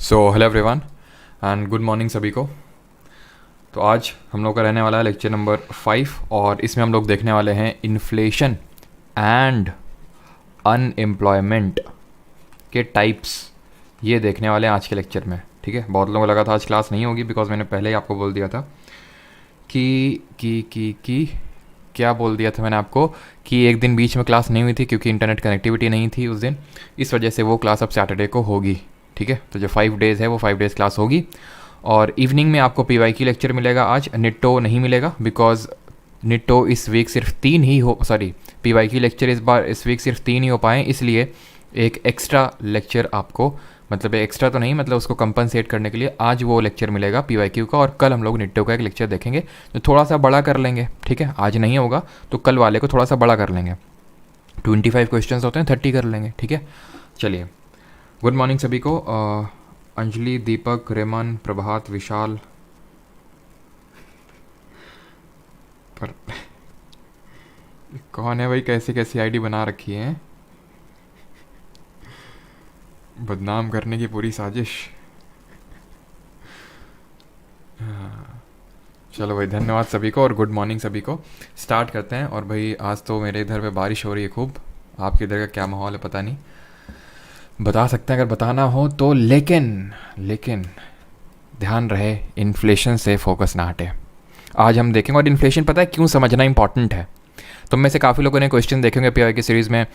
So hello everyone and good morning सभी को। तो आज हम लोग का रहने वाला है लेक्चर नंबर 5 और इसमें हम लोग देखने वाले हैं इन्फ्लेशन एंड अनएम्प्लॉयमेंट के टाइप्स। ये देखने वाले हैं आज के लेक्चर में। ठीक है, बहुत लोगों को लगा था आज क्लास नहीं होगी बिकॉज मैंने पहले ही आपको बोल दिया था कि क्या बोल दिया था मैंने आपको कि एक दिन बीच में क्लास नहीं हुई थी क्योंकि इंटरनेट कनेक्टिविटी नहीं थी उस दिन। इस वजह से वो क्लास अब सैटरडे को होगी। ठीक है, तो जो 5 डेज़ है वो 5 डेज़ क्लास होगी और इवनिंग में आपको पीवाई की लेक्चर मिलेगा। आज निट्टो नहीं मिलेगा बिकॉज निट्टो इस वीक सिर्फ 3 ही हो, सॉरी पीवाई की लेक्चर इस वीक सिर्फ 3 ही हो पाए, इसलिए एक एक्स्ट्रा लेक्चर आपको, मतलब एक्स्ट्रा तो नहीं, मतलब उसको कंपनसेट करने के लिए आज वो लेक्चर मिलेगा पीवाईक्यू का और कल हम लोग निट्टो का एक लेक्चर देखेंगे जो थोड़ा सा बड़ा कर लेंगे। ठीक है, आज नहीं होगा तो कल वाले को थोड़ा सा बड़ा कर लेंगे। 25 क्वेश्चंस होते हैं, 30 कर लेंगे। ठीक है, चलिए गुड मॉर्निंग सभी को। अंजलि, दीपक, रेमन, प्रभात, विशाल पर कौन है भाई, कैसी कैसी आईडी बना रखी है, बदनाम करने की पूरी साजिश। चलो भाई, धन्यवाद सभी को और गुड मॉर्निंग सभी को। स्टार्ट करते हैं। और भाई आज तो मेरे इधर पे बारिश हो रही है खूब, आपके इधर का क्या माहौल है पता नहीं, बता सकते हैं अगर बताना हो तो। लेकिन ध्यान रहे इन्फ्लेशन से फोकस ना हटे। आज हम देखेंगे और इन्फ्लेशन पता है क्यों समझना इंपॉर्टेंट है। तुम में से काफ़ी लोगों ने क्वेश्चन देखेंगे पीवाई की सीरीज़ में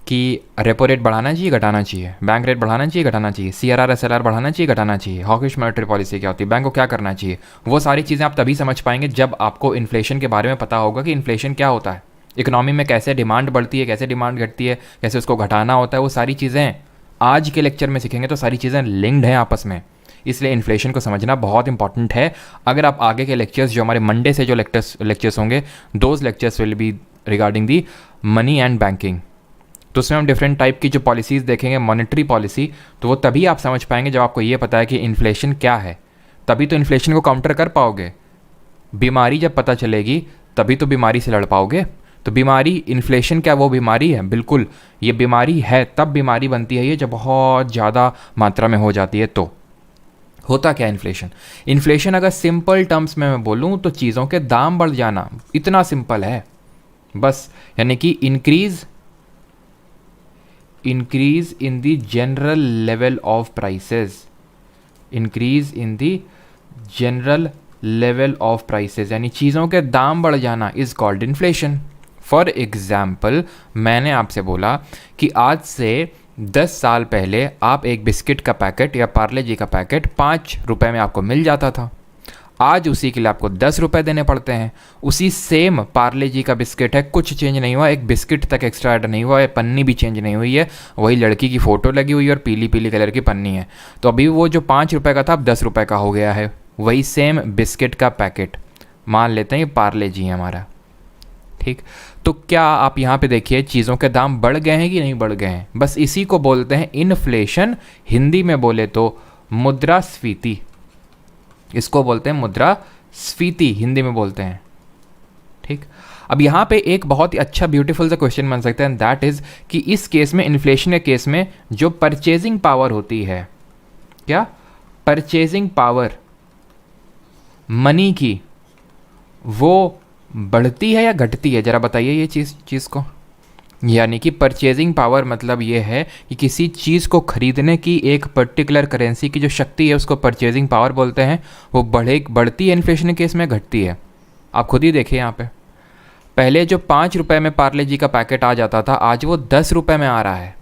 कि रेपो रेट बढ़ाना चाहिए घटाना चाहिए, बैंक रेट बढ़ाना चाहिए घटाना चाहिए, CRR SLR बढ़ाना चाहिए घटाना चाहिए, हॉकिश मॉनेटरी पॉलिसी क्या होती है, बैंक को क्या करना चाहिए। वो सारी चीज़ें आप तभी समझ पाएंगे जब आपको इन्फ्लेशन के बारे में पता होगा कि इन्फ्लेशन क्या होता है, इकोनॉमी में कैसे डिमांड बढ़ती है, कैसे डिमांड घटती है, कैसे उसको घटाना होता है। वो सारी चीज़ें आज के लेक्चर में सीखेंगे तो सारी चीज़ें लिंक्ड हैं आपस में, इसलिए इन्फ्लेशन को समझना बहुत इंपॉर्टेंट है। अगर आप आगे के लेक्चर्स जो हमारे मंडे से जो लेक्चर्स होंगे, those lectures will be regarding the money and banking. तो उसमें हम डिफरेंट टाइप की जो पॉलिसीज़ देखेंगे, मॉनेटरी पॉलिसी, तो वो तभी आप समझ पाएंगे जब आपको ये पता है कि इन्फ्लेशन क्या है। तभी तो इन्फ्लेशन को काउंटर कर पाओगे। बीमारी जब पता चलेगी तभी तो बीमारी से लड़ पाओगे। तो बीमारी, इन्फ्लेशन क्या वो बीमारी है? बिल्कुल ये बीमारी है। तब बीमारी बनती है ये जब बहुत ज़्यादा मात्रा में हो जाती है। तो होता क्या इन्फ्लेशन? इन्फ्लेशन अगर सिंपल टर्म्स में मैं बोलूँ तो चीज़ों के दाम बढ़ जाना, इतना सिंपल है बस। यानी कि increase in the general level of prices, increase in the general level of prices, यानी चीज़ों के दाम बढ़ जाना is called inflation. For example, मैंने आपसे बोला कि आज से 10 साल पहले आप एक बिस्किट का पैकेट या पार्ले जी का पैकेट 5 रुपये में आपको मिल जाता था। आज उसी के लिए आपको 10 रुपये देने पड़ते हैं। उसी सेम पार्ले जी का बिस्किट है, कुछ चेंज नहीं हुआ, एक बिस्किट तक एक्स्ट्रा ऐड नहीं हुआ है, पन्नी भी चेंज नहीं हुई है, वही लड़की की फ़ोटो लगी हुई है और पीली पीली कलर की पन्नी है। तो अभी वो जो 5 रुपये का था अब 10 रुपये का हो गया है, वही सेम बिस्किट का पैकेट। मान लेते हैं ये पार्ले जी है हमारा। ठीक, तो क्या आप यहाँ पे देखिए चीज़ों के दाम बढ़ गए हैं कि नहीं बढ़ गए हैं? बस इसी को बोलते हैं इन्फ्लेशन। हिंदी में बोले तो मुद्रास्फीति, इसको बोलते हैं मुद्रास्फीति, हिंदी में बोलते हैं। ठीक, अब यहाँ पे एक बहुत ही अच्छा ब्यूटीफुल सा क्वेश्चन बन सकता है, दैट इज कि इस केस में, इन्फ्लेशन के केस में, जो परचेजिंग पावर होती है, क्या परचेजिंग पावर मनी की, वो बढ़ती है या घटती है? जरा बताइए ये चीज़ को। यानी कि परचेजिंग पावर मतलब ये है कि किसी चीज़ को खरीदने की एक पर्टिकुलर करेंसी की जो शक्ति है उसको परचेजिंग पावर बोलते हैं। वो बढ़ती है इन्फ्लेशन केस में, घटती है? आप खुद ही देखिए यहाँ पे, पहले जो 5 रुपये में पार्ले जी का पैकेट आ जाता था आज वो 10 रुपये में आ रहा है।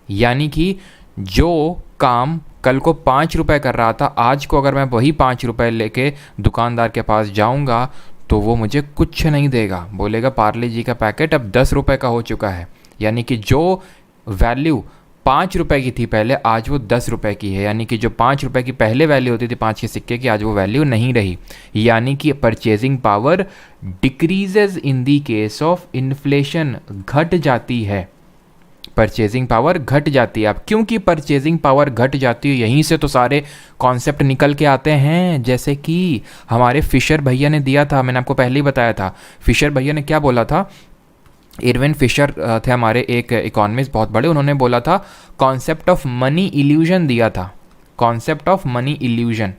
यानी कि जो काम कल को 5 रुपये कर रहा था, आज को अगर मैं वही 5 रुपये लेके दुकानदार के पास जाऊँगा तो वो मुझे कुछ नहीं देगा, बोलेगा पार्ले जी का पैकेट अब 10 रुपये का हो चुका है। यानी कि जो वैल्यू 5 रुपये की थी पहले, आज वो 10 रुपये की है। यानी कि जो 5 रुपये की पहले वैल्यू होती थी 5 के सिक्के की, आज वो वैल्यू नहीं रही। यानी कि purchasing power decreases in the case of inflation, घट जाती है। परचेजिंग पावर घट जाती है। अब क्योंकि परचेजिंग पावर घट जाती है, यहीं से तो सारे कॉन्सेप्ट निकल के आते हैं। जैसे कि हमारे फिशर भैया ने दिया था, मैंने आपको पहले ही बताया था। फिशर भैया ने क्या बोला था? इरविन फिशर थे हमारे एक इकोनॉमिस्ट बहुत बड़े, उन्होंने बोला था कॉन्सेप्ट ऑफ मनी इल्यूजन दिया था। कॉन्सेप्ट ऑफ मनी इल्यूजन,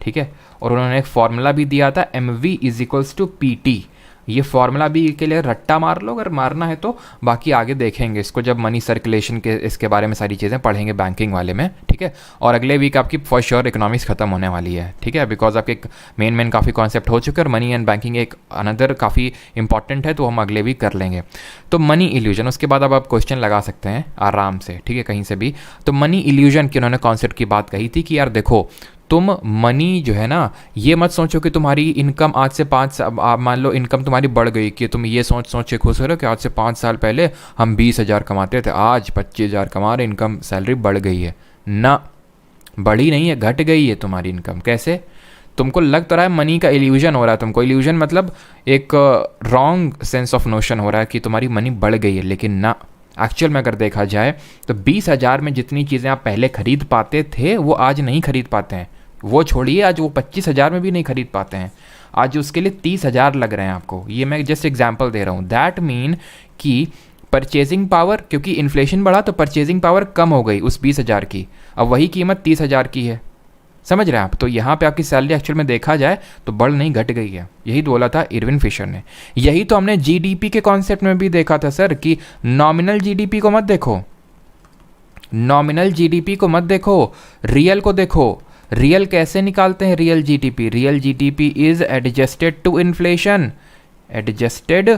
ठीक है। और उन्होंने एक फॉर्मूला भी दिया था MV is equals to PT। ये फॉर्मूला भी के लिए रट्टा मार लो अगर मारना है तो, बाकी आगे देखेंगे इसको जब मनी सर्कुलेशन के इसके बारे में सारी चीज़ें पढ़ेंगे बैंकिंग वाले में, ठीक है। और अगले वीक आपकी फॉर श्योर इकोनॉमिक्स खत्म होने वाली है, ठीक है, बिकॉज आपके मेन काफ़ी कॉन्सेप्ट हो चुके हैं और मनी एंड बैंकिंग एक अनदर काफ़ी इंपॉर्टेंट है, तो हम अगले वीक कर लेंगे। तो मनी इल्यूजन, उसके बाद अब आप क्वेश्चन लगा सकते हैं आराम से, ठीक है, कहीं से भी। तो मनी इल्यूजन की उन्होंने कॉन्सेप्ट की बात कही थी कि यार देखो, तुम मनी जो है ना, ये मत सोचो कि तुम्हारी इनकम आज से मान लो इनकम तुम्हारी बढ़ गई, कि तुम ये सोच के खुश हो रहे हो कि आज से 5 साल पहले हम 20,000 कमाते थे, आज 25,000 कमा रहे, इनकम सैलरी बढ़ गई है। ना, बढ़ी नहीं है, घट गई है तुम्हारी इनकम। कैसे? तुमको लग तो रहा है मनी का इल्यूजन हो रहा है तुमको, इल्यूजन मतलब एक रॉन्ग सेंस ऑफ नोशन हो रहा है कि तुम्हारी मनी बढ़ गई है, लेकिन ना, एक्चुअल में अगर देखा जाए तो 20,000 में जितनी चीज़ें आप पहले खरीद पाते थे वो आज नहीं खरीद पाते हैं। वो छोड़िए, आज वो 25,000 में भी नहीं खरीद पाते हैं, आज उसके लिए 30,000 लग रहे हैं आपको। ये मैं जस्ट एग्जांपल दे रहा हूँ। दैट मीन कि परचेजिंग पावर, क्योंकि इन्फ्लेशन बढ़ा तो परचेजिंग पावर कम हो गई उस 20,000 की, अब वही कीमत 30,000 की है। समझ रहे हैं आप? तो यहाँ पे आपकी सैलरी एक्चुअल में देखा जाए तो बढ़ नहीं घट गई है। यही बोला था इरविन फिशर ने। यही तो हमने GDP के कॉन्सेप्ट में भी देखा था सर, कि नॉमिनल GDP को मत देखो, नॉमिनल GDP को मत देखो, रियल को देखो। रियल कैसे निकालते हैं? Real GDP is adjusted to inflation, adjusted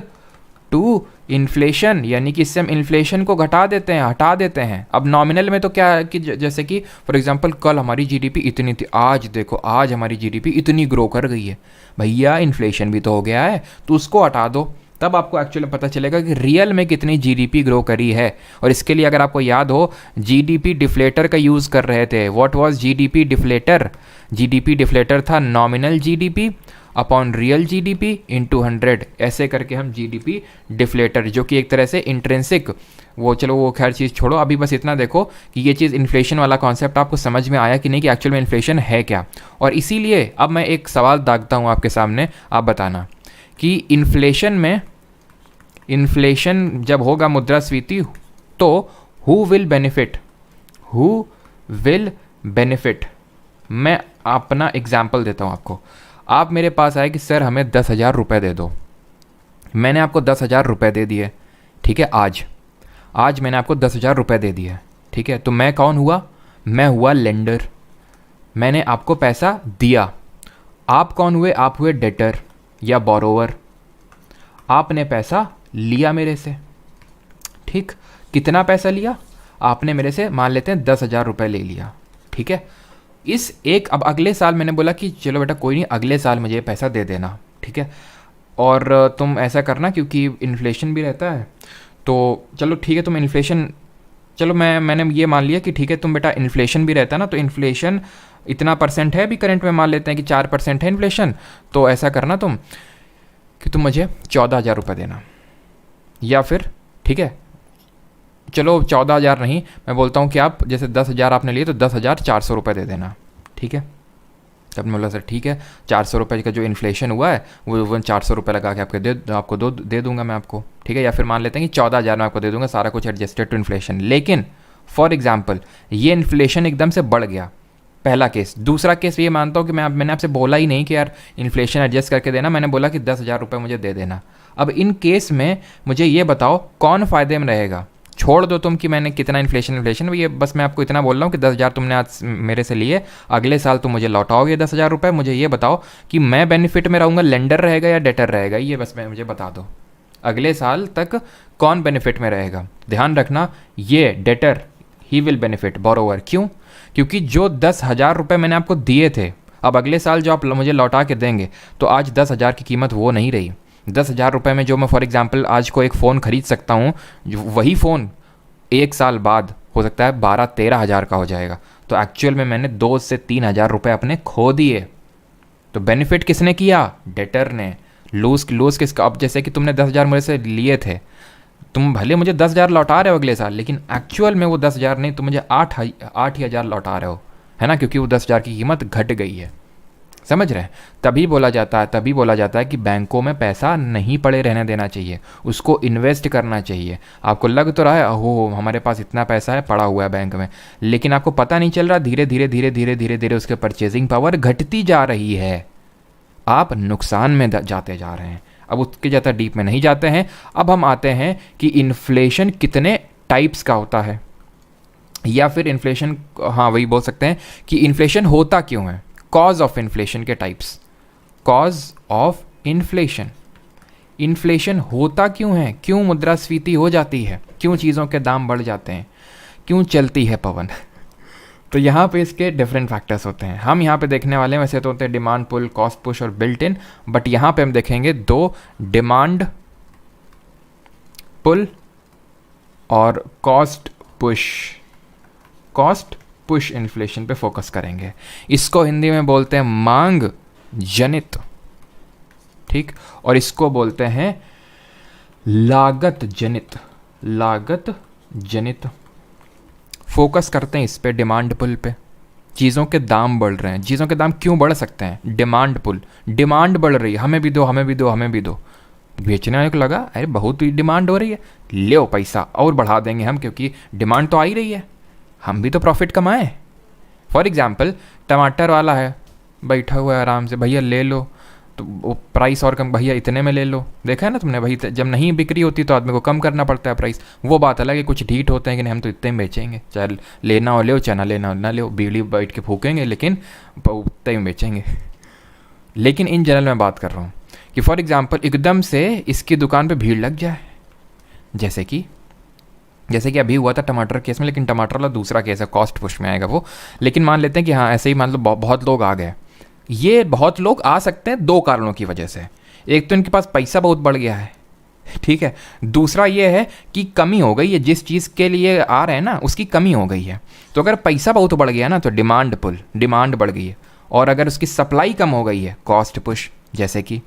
to inflation, यानी कि इससे हम इन्फ्लेशन को हटा देते हैं। अब नॉमिनल में तो क्या है कि जैसे कि फॉर एग्जांपल कल हमारी GDP इतनी थी, आज देखो आज हमारी GDP इतनी ग्रो कर गई है। भैया इन्फ्लेशन भी तो हो गया है, तो उसको हटा दो, तब आपको एक्चुअली पता चलेगा कि रियल में कितनी GDP ग्रो करी है। और इसके लिए अगर आपको याद हो, GDP डिफ्लेटर का यूज़ कर रहे थे। What was GDP deflator? GDP deflator था nominal GDP upon real GDP into 100, ऐसे करके हम GDP डिफ्लेटर, जो कि एक तरह से इंट्रेंसिक, वो चलो वो खैर चीज़ छोड़ो, अभी बस इतना देखो कि ये चीज़ इन्फ्लेशन वाला कॉन्सेप्ट आपको समझ में आया कि नहीं, कि एक्चुअल में इन्फ्लेशन है क्या। और इसीलिए अब मैं एक सवाल दागता हूँ आपके सामने, आप बताना कि इन्फ्लेशन जब होगा मुद्रास्फीति, तो हु विल बेनिफिट। मैं अपना एग्जाम्पल देता हूँ आपको। आप मेरे पास आए कि सर हमें 10,000 रुपये दे दो, मैंने आपको 10,000 रुपये दे दिए, ठीक है। आज मैंने आपको 10,000 रुपये दे दिए, ठीक है। तो मैं कौन हुआ? मैं हुआ लेंडर, मैंने आपको पैसा दिया। आप कौन हुए? आप हुए डेटर या बोरोवर, आपने पैसा लिया मेरे से, ठीक। कितना पैसा लिया आपने मेरे से? मान लेते हैं 10,000 रुपये ले लिया, ठीक है। अब अगले साल मैंने बोला कि चलो बेटा कोई नहीं, अगले साल मुझे पैसा दे देना, ठीक है। और तुम ऐसा करना, क्योंकि इन्फ्लेशन भी रहता है, तो चलो ठीक है, तुम इन्फ्लेशन, चलो मैंने ये मान लिया कि ठीक है तुम बेटा, इन्फ्लेशन भी रहता है ना, तो इन्फ्लेशन इतना % है, अभी करंट में मान लेते हैं कि 4% है इन्फ्लेशन, तो ऐसा करना तुम कि तुम मुझे 14,000 रुपये देना, या फिर ठीक है चलो 14,000 नहीं, मैं बोलता हूँ कि आप जैसे 10,000 आपने लिए तो 10,400 रुपये दे देना, ठीक है। तब मैं बोला सर ठीक है, 400 रुपये का जो इन्फ्लेशन हुआ है वो 400 रुपये लगा के आपको दे दूंगा मैं आपको, ठीक है। या फिर मान लेते हैं कि 14,000 में आपको दे दूंगा, सारा कुछ एडजस्टेड टू इन्फ्लेशन। लेकिन फॉर एग्जाम्पल ये इन्फ्लेशन एकदम से बढ़ गया, पहला केस। दूसरा केस ये मानता हूँ कि मैंने आपसे बोला ही नहीं कि यार इन्फ्लेशन एडजस्ट करके देना, मैंने बोला कि 10,000 रुपये मुझे दे देना। अब इन केस में मुझे ये बताओ कौन फ़ायदे में रहेगा? छोड़ दो तुम कि मैंने कितना इन्फ्लेशन, ये बस मैं आपको इतना बोल रहा हूँ कि 10,000 तुमने आज मेरे से लिए, अगले साल तुम मुझे लौटाओगे 10,000 रुपये। मुझे ये बताओ कि मैं बेनिफिट में रहूँगा, लेंडर रहेगा या डेटर रहेगा? ये बस मुझे बता दो, अगले साल तक कौन बेनिफिट में रहेगा? ध्यान रखना, ये debtor he will benefit, borrower. क्यों? क्योंकि जो 10,000 रुपये मैंने आपको दिए थे, अब अगले साल जो आप मुझे लौटा के देंगे, तो आज 10,000 की कीमत वो नहीं रही। 10,000 रुपये में जो मैं फॉर एग्जांपल आज को एक फ़ोन खरीद सकता हूँ, वही फ़ोन 1 साल बाद हो सकता है 12-13 हज़ार का हो जाएगा। तो एक्चुअल में मैंने 2 से 3 हज़ार रुपये अपने खो दिए। तो बेनिफिट किसने किया? डेटर ने। लूज़ किसका? अब जैसे कि तुमने 10,000 मेरे से लिए थे, तुम भले मुझे 10,000 लौटा रहे हो अगले साल, लेकिन एक्चुअल में वो 10,000 नहीं, तुम मुझे 8 ही हज़ार लौटा रहे हो, है ना, क्योंकि वो 10,000 की कीमत घट गई है। समझ रहे हैं? तभी बोला जाता है कि बैंकों में पैसा नहीं पड़े रहने देना चाहिए, उसको इन्वेस्ट करना चाहिए। आपको लग तो रहा है हो हमारे पास इतना पैसा है पड़ा हुआ है बैंक में, लेकिन आपको पता नहीं चल रहा धीरे धीरे धीरे धीरे धीरे धीरे उसके परचेजिंग पावर घटती जा रही है, आप नुकसान में जाते जा रहे हैं। अब उसके ज़्यादा डीप में नहीं जाते हैं। अब हम आते हैं कि इन्फ्लेशन कितने टाइप्स का होता है, या फिर इन्फ्लेशन, हाँ वही बोल सकते हैं कि इन्फ्लेशन होता क्यों है, कॉज ऑफ इन्फ्लेशन के types. Cause of inflation, inflation होता क्यों है, क्यों मुद्रास्फीति हो जाती है, क्यों चीज़ों के दाम बढ़ जाते हैं, क्यों चलती है पवन। तो यहाँ पे इसके डिफरेंट फैक्टर्स होते हैं। हम यहाँ पे देखने वाले हैं, वैसे तो होते हैं डिमांड पुल, कॉस्ट पुश और बिल्ट इन, बट यहाँ पे हम देखेंगे दो, डिमांड पुल और cost push. Cost push inflation पे फोकस करेंगे। इसको हिंदी में बोलते हैं मांग जनित, ठीक, और इसको बोलते हैं लागत जनित। लागत जनित फोकस करते हैं इस पे, डिमांड पुल पे। चीज़ों के दाम बढ़ रहे हैं, चीज़ों के दाम क्यों बढ़ सकते हैं, डिमांड पुल, डिमांड बढ़ रही है, हमें भी दो हमें भी दो हमें भी दो। बेचने वाले को लगा अरे बहुत डिमांड हो रही है, ले पैसा और बढ़ा देंगे हम, क्योंकि डिमांड तो आ ही रही है, हम भी तो प्रॉफिट कमाएं। फॉर एग्जाम्पल टमाटर वाला है बैठा हुआ है आराम से, भैया ले लो, तो वो प्राइस और कम, भैया इतने में ले लो। देखा है ना तुमने भाई, जब नहीं बिक्री होती तो आदमी को कम करना पड़ता है प्राइस। वो बात अलग है, कुछ ढीठ होते हैं कि नहीं हम तो इतने में बेचेंगे, चाहे लेना हो ले, चाहे ना लेना हो ना ले, बीड़ी बैठ के फूकेंगे लेकिन उतने में बेचेंगे। लेकिन इन जनरल मैं बात कर रहा हूँ कि फॉर एग्जाम्पल एकदम से इसकी दुकान पर भीड़ लग जाए, जैसे कि अभी हुआ था टमाटर केस में, लेकिन टमाटर वाला दूसरा केस है, कॉस्ट पुश में आएगा वो। लेकिन मान लेते हैं कि हाँ ऐसे ही मान लो बहुत लोग आ गए। ये बहुत लोग आ सकते हैं दो कारणों की वजह से। एक तो इनके पास पैसा बहुत बढ़ गया है, ठीक है। दूसरा ये है कि कमी हो गई है, जिस चीज़ के लिए आ रहे हैं ना उसकी कमी हो गई है। तो अगर पैसा बहुत बढ़ गया ना तो डिमांड पुल, डिमांड बढ़ गई है, और अगर उसकी सप्लाई कम हो गई है, कॉस्ट पुश। जैसे कि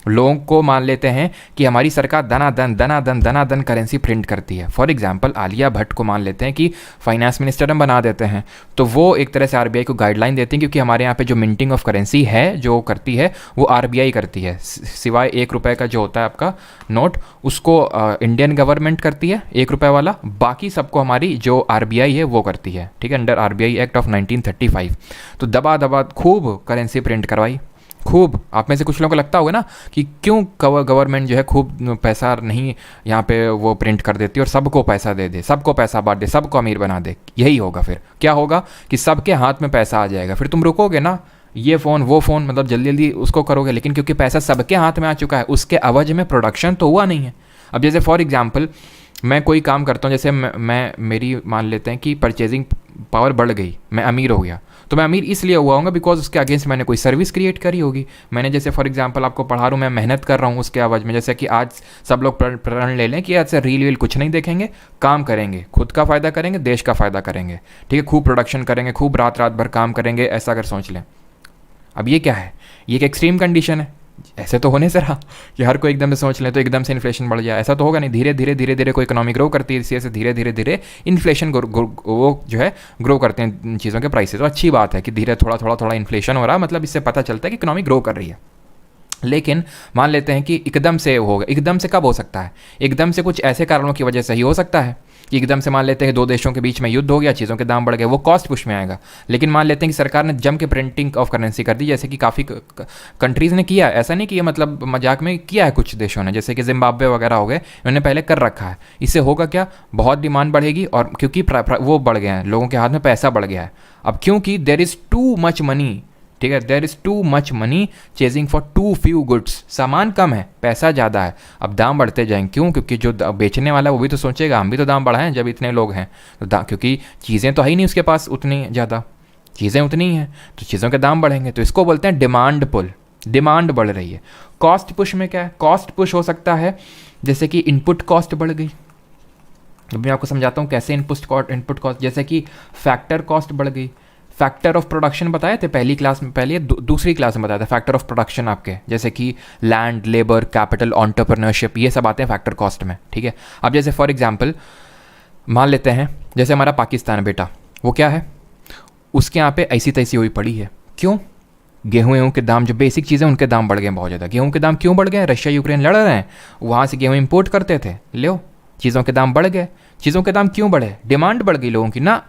लोगों को मान लेते हैं कि हमारी सरकार दनादन करेंसी प्रिंट करती है। फॉर एग्जांपल आलिया भट्ट को मान लेते हैं कि फाइनेंस मिनिस्टर हम बना देते हैं, तो वो एक तरह से आरबीआई को गाइडलाइन देती है, क्योंकि हमारे यहाँ पे जो मिंटिंग ऑफ करेंसी है जो करती है वो आरबीआई करती है, सिवाय ₹1 का जो होता है आपका नोट, उसको इंडियन गवर्नमेंट करती है ₹1 वाला, बाकी सबको हमारी जो आरबीआई है वो करती है, ठीक है, अंडर आरबीआई एक्ट ऑफ 1935। तो दबा खूब करेंसी प्रिंट करवाई, खूब। आप में से कुछ लोगों को लगता होगा ना कि क्यों गवर्नमेंट जो है खूब पैसा नहीं यहाँ पे वो प्रिंट कर देती है और सबको पैसा दे दे, सबको पैसा बांट दे, सबको अमीर बना दे। यही होगा फिर, क्या होगा कि सबके हाथ में पैसा आ जाएगा, फिर तुम रुकोगे ना, ये फ़ोन वो फ़ोन, मतलब जल्दी जल्दी उसको करोगे। लेकिन क्योंकि पैसा सबके हाथ में आ चुका है, उसके अवज में प्रोडक्शन तो हुआ नहीं है। अब जैसे फॉर एग्जाम्पल मैं कोई काम करता हूँ, जैसे मैं मेरी मान लेते हैं कि परचेजिंग पावर बढ़ गई, मैं अमीर हो गया, तो मैं अमीर इसलिए हुआ हूँ बिकॉज उसके अगेंस्ट मैंने कोई सर्विस क्रिएट करी होगी। मैंने जैसे फॉर एग्जांपल आपको पढ़ा रहा हूँ, मैं मेहनत कर रहा हूँ उसके आवाज़ में, जैसे कि आज सब लोग प्रण ले लें कि आज से रील वील कुछ नहीं देखेंगे, काम करेंगे, खुद का फ़ायदा करेंगे, देश का फ़ायदा करेंगे, ठीक है, खूब प्रोडक्शन करेंगे, खूब रात भर काम करेंगे, ऐसा अगर सोच लें। अब ये क्या है, ये एक एक्सट्रीम कंडीशन है। ऐसे तो होने से रहा कि हर कोई एकदम से सोच ले तो एकदम से इन्फ्लेशन बढ़ जाए, ऐसा तो होगा नहीं। धीरे धीरे कोई इकोनॉमी ग्रो करती है, इसी से धीरे धीरे इन्फ्लेशन वो जो है ग्रो करते हैं चीज़ों के प्राइसेस। तो अच्छी बात है कि धीरे थोड़ा इन्फ्लेशन हो रहा है, मतलब इससे पता चलता है कि इकोनॉमी ग्रो कर रही है। लेकिन मान लेते हैं कि एकदम से होगा, एकदम से कब हो सकता है, एकदम से कुछ ऐसे कारणों की वजह से ही हो सकता है कि एकदम से मान लेते हैं दो देशों के बीच में युद्ध हो गया, चीज़ों के दाम बढ़ गए, वो कॉस्ट पुश में आएगा। लेकिन मान लेते हैं कि सरकार ने जम के प्रिंटिंग ऑफ करेंसी कर दी, जैसे कि काफ़ी कंट्रीज़ ने किया, ऐसा नहीं कि मतलब मजाक में किया है, कुछ देशों ने, जैसे कि जिम्बाब्वे वगैरह हो गए, इन्होंने पहले कर रखा है। इससे होगा क्या, बहुत डिमांड बढ़ेगी, और क्योंकि वो बढ़ गया है, लोगों के हाथ में पैसा बढ़ गया है। अब क्योंकि there is too much money, ठीक है, there is too much money chasing for too few goods, सामान कम है, पैसा ज़्यादा है, अब दाम बढ़ते जाएंगे। क्यों, क्योंकि जो बेचने वाला है वो भी तो सोचेगा हम भी तो दाम बढ़ाएं जब इतने लोग हैं, तो क्योंकि चीज़ें तो है ही नहीं उसके पास उतनी ज़्यादा, चीज़ें उतनी ही हैं, तो चीज़ों के दाम बढ़ेंगे। तो इसको बोलते हैं डिमांड पुल, डिमांड बढ़ रही है। कॉस्ट पुश में क्या है, कॉस्ट पुश हो सकता है जैसे कि इनपुट कॉस्ट बढ़ गई। अब मैं आपको समझाता हूँ कैसे इनपुट कॉस्ट, जैसे कि फैक्टर कॉस्ट बढ़ गई। फैक्टर ऑफ प्रोडक्शन बताए थे पहली क्लास में, पहले दूसरी क्लास में बताया था फैक्टर ऑफ प्रोडक्शन आपके, जैसे कि लैंड, लेबर, कैपिटल, एंटरप्रेन्योरशिप, ये सब आते हैं फैक्टर कॉस्ट में, ठीक है। अब जैसे फॉर एग्जांपल मान लेते हैं जैसे हमारा पाकिस्तान बेटा, वो क्या है, उसके यहाँ पे ऐसी तैसी हुई पड़ी है, क्यों, गेहूँ के दाम, जो बेसिक चीज़ें उनके दाम बढ़ गए बहुत ज़्यादा। गेहूँ के दाम क्यों बढ़ गए? रशिया यूक्रेन लड़ रहे हैं, वहाँ से गेहूँ इंपोर्ट करते थे, लो चीज़ों के दाम बढ़ गए। चीज़ों के दाम क्यों बढ़े? डिमांड बढ़ गई लोगों की ना,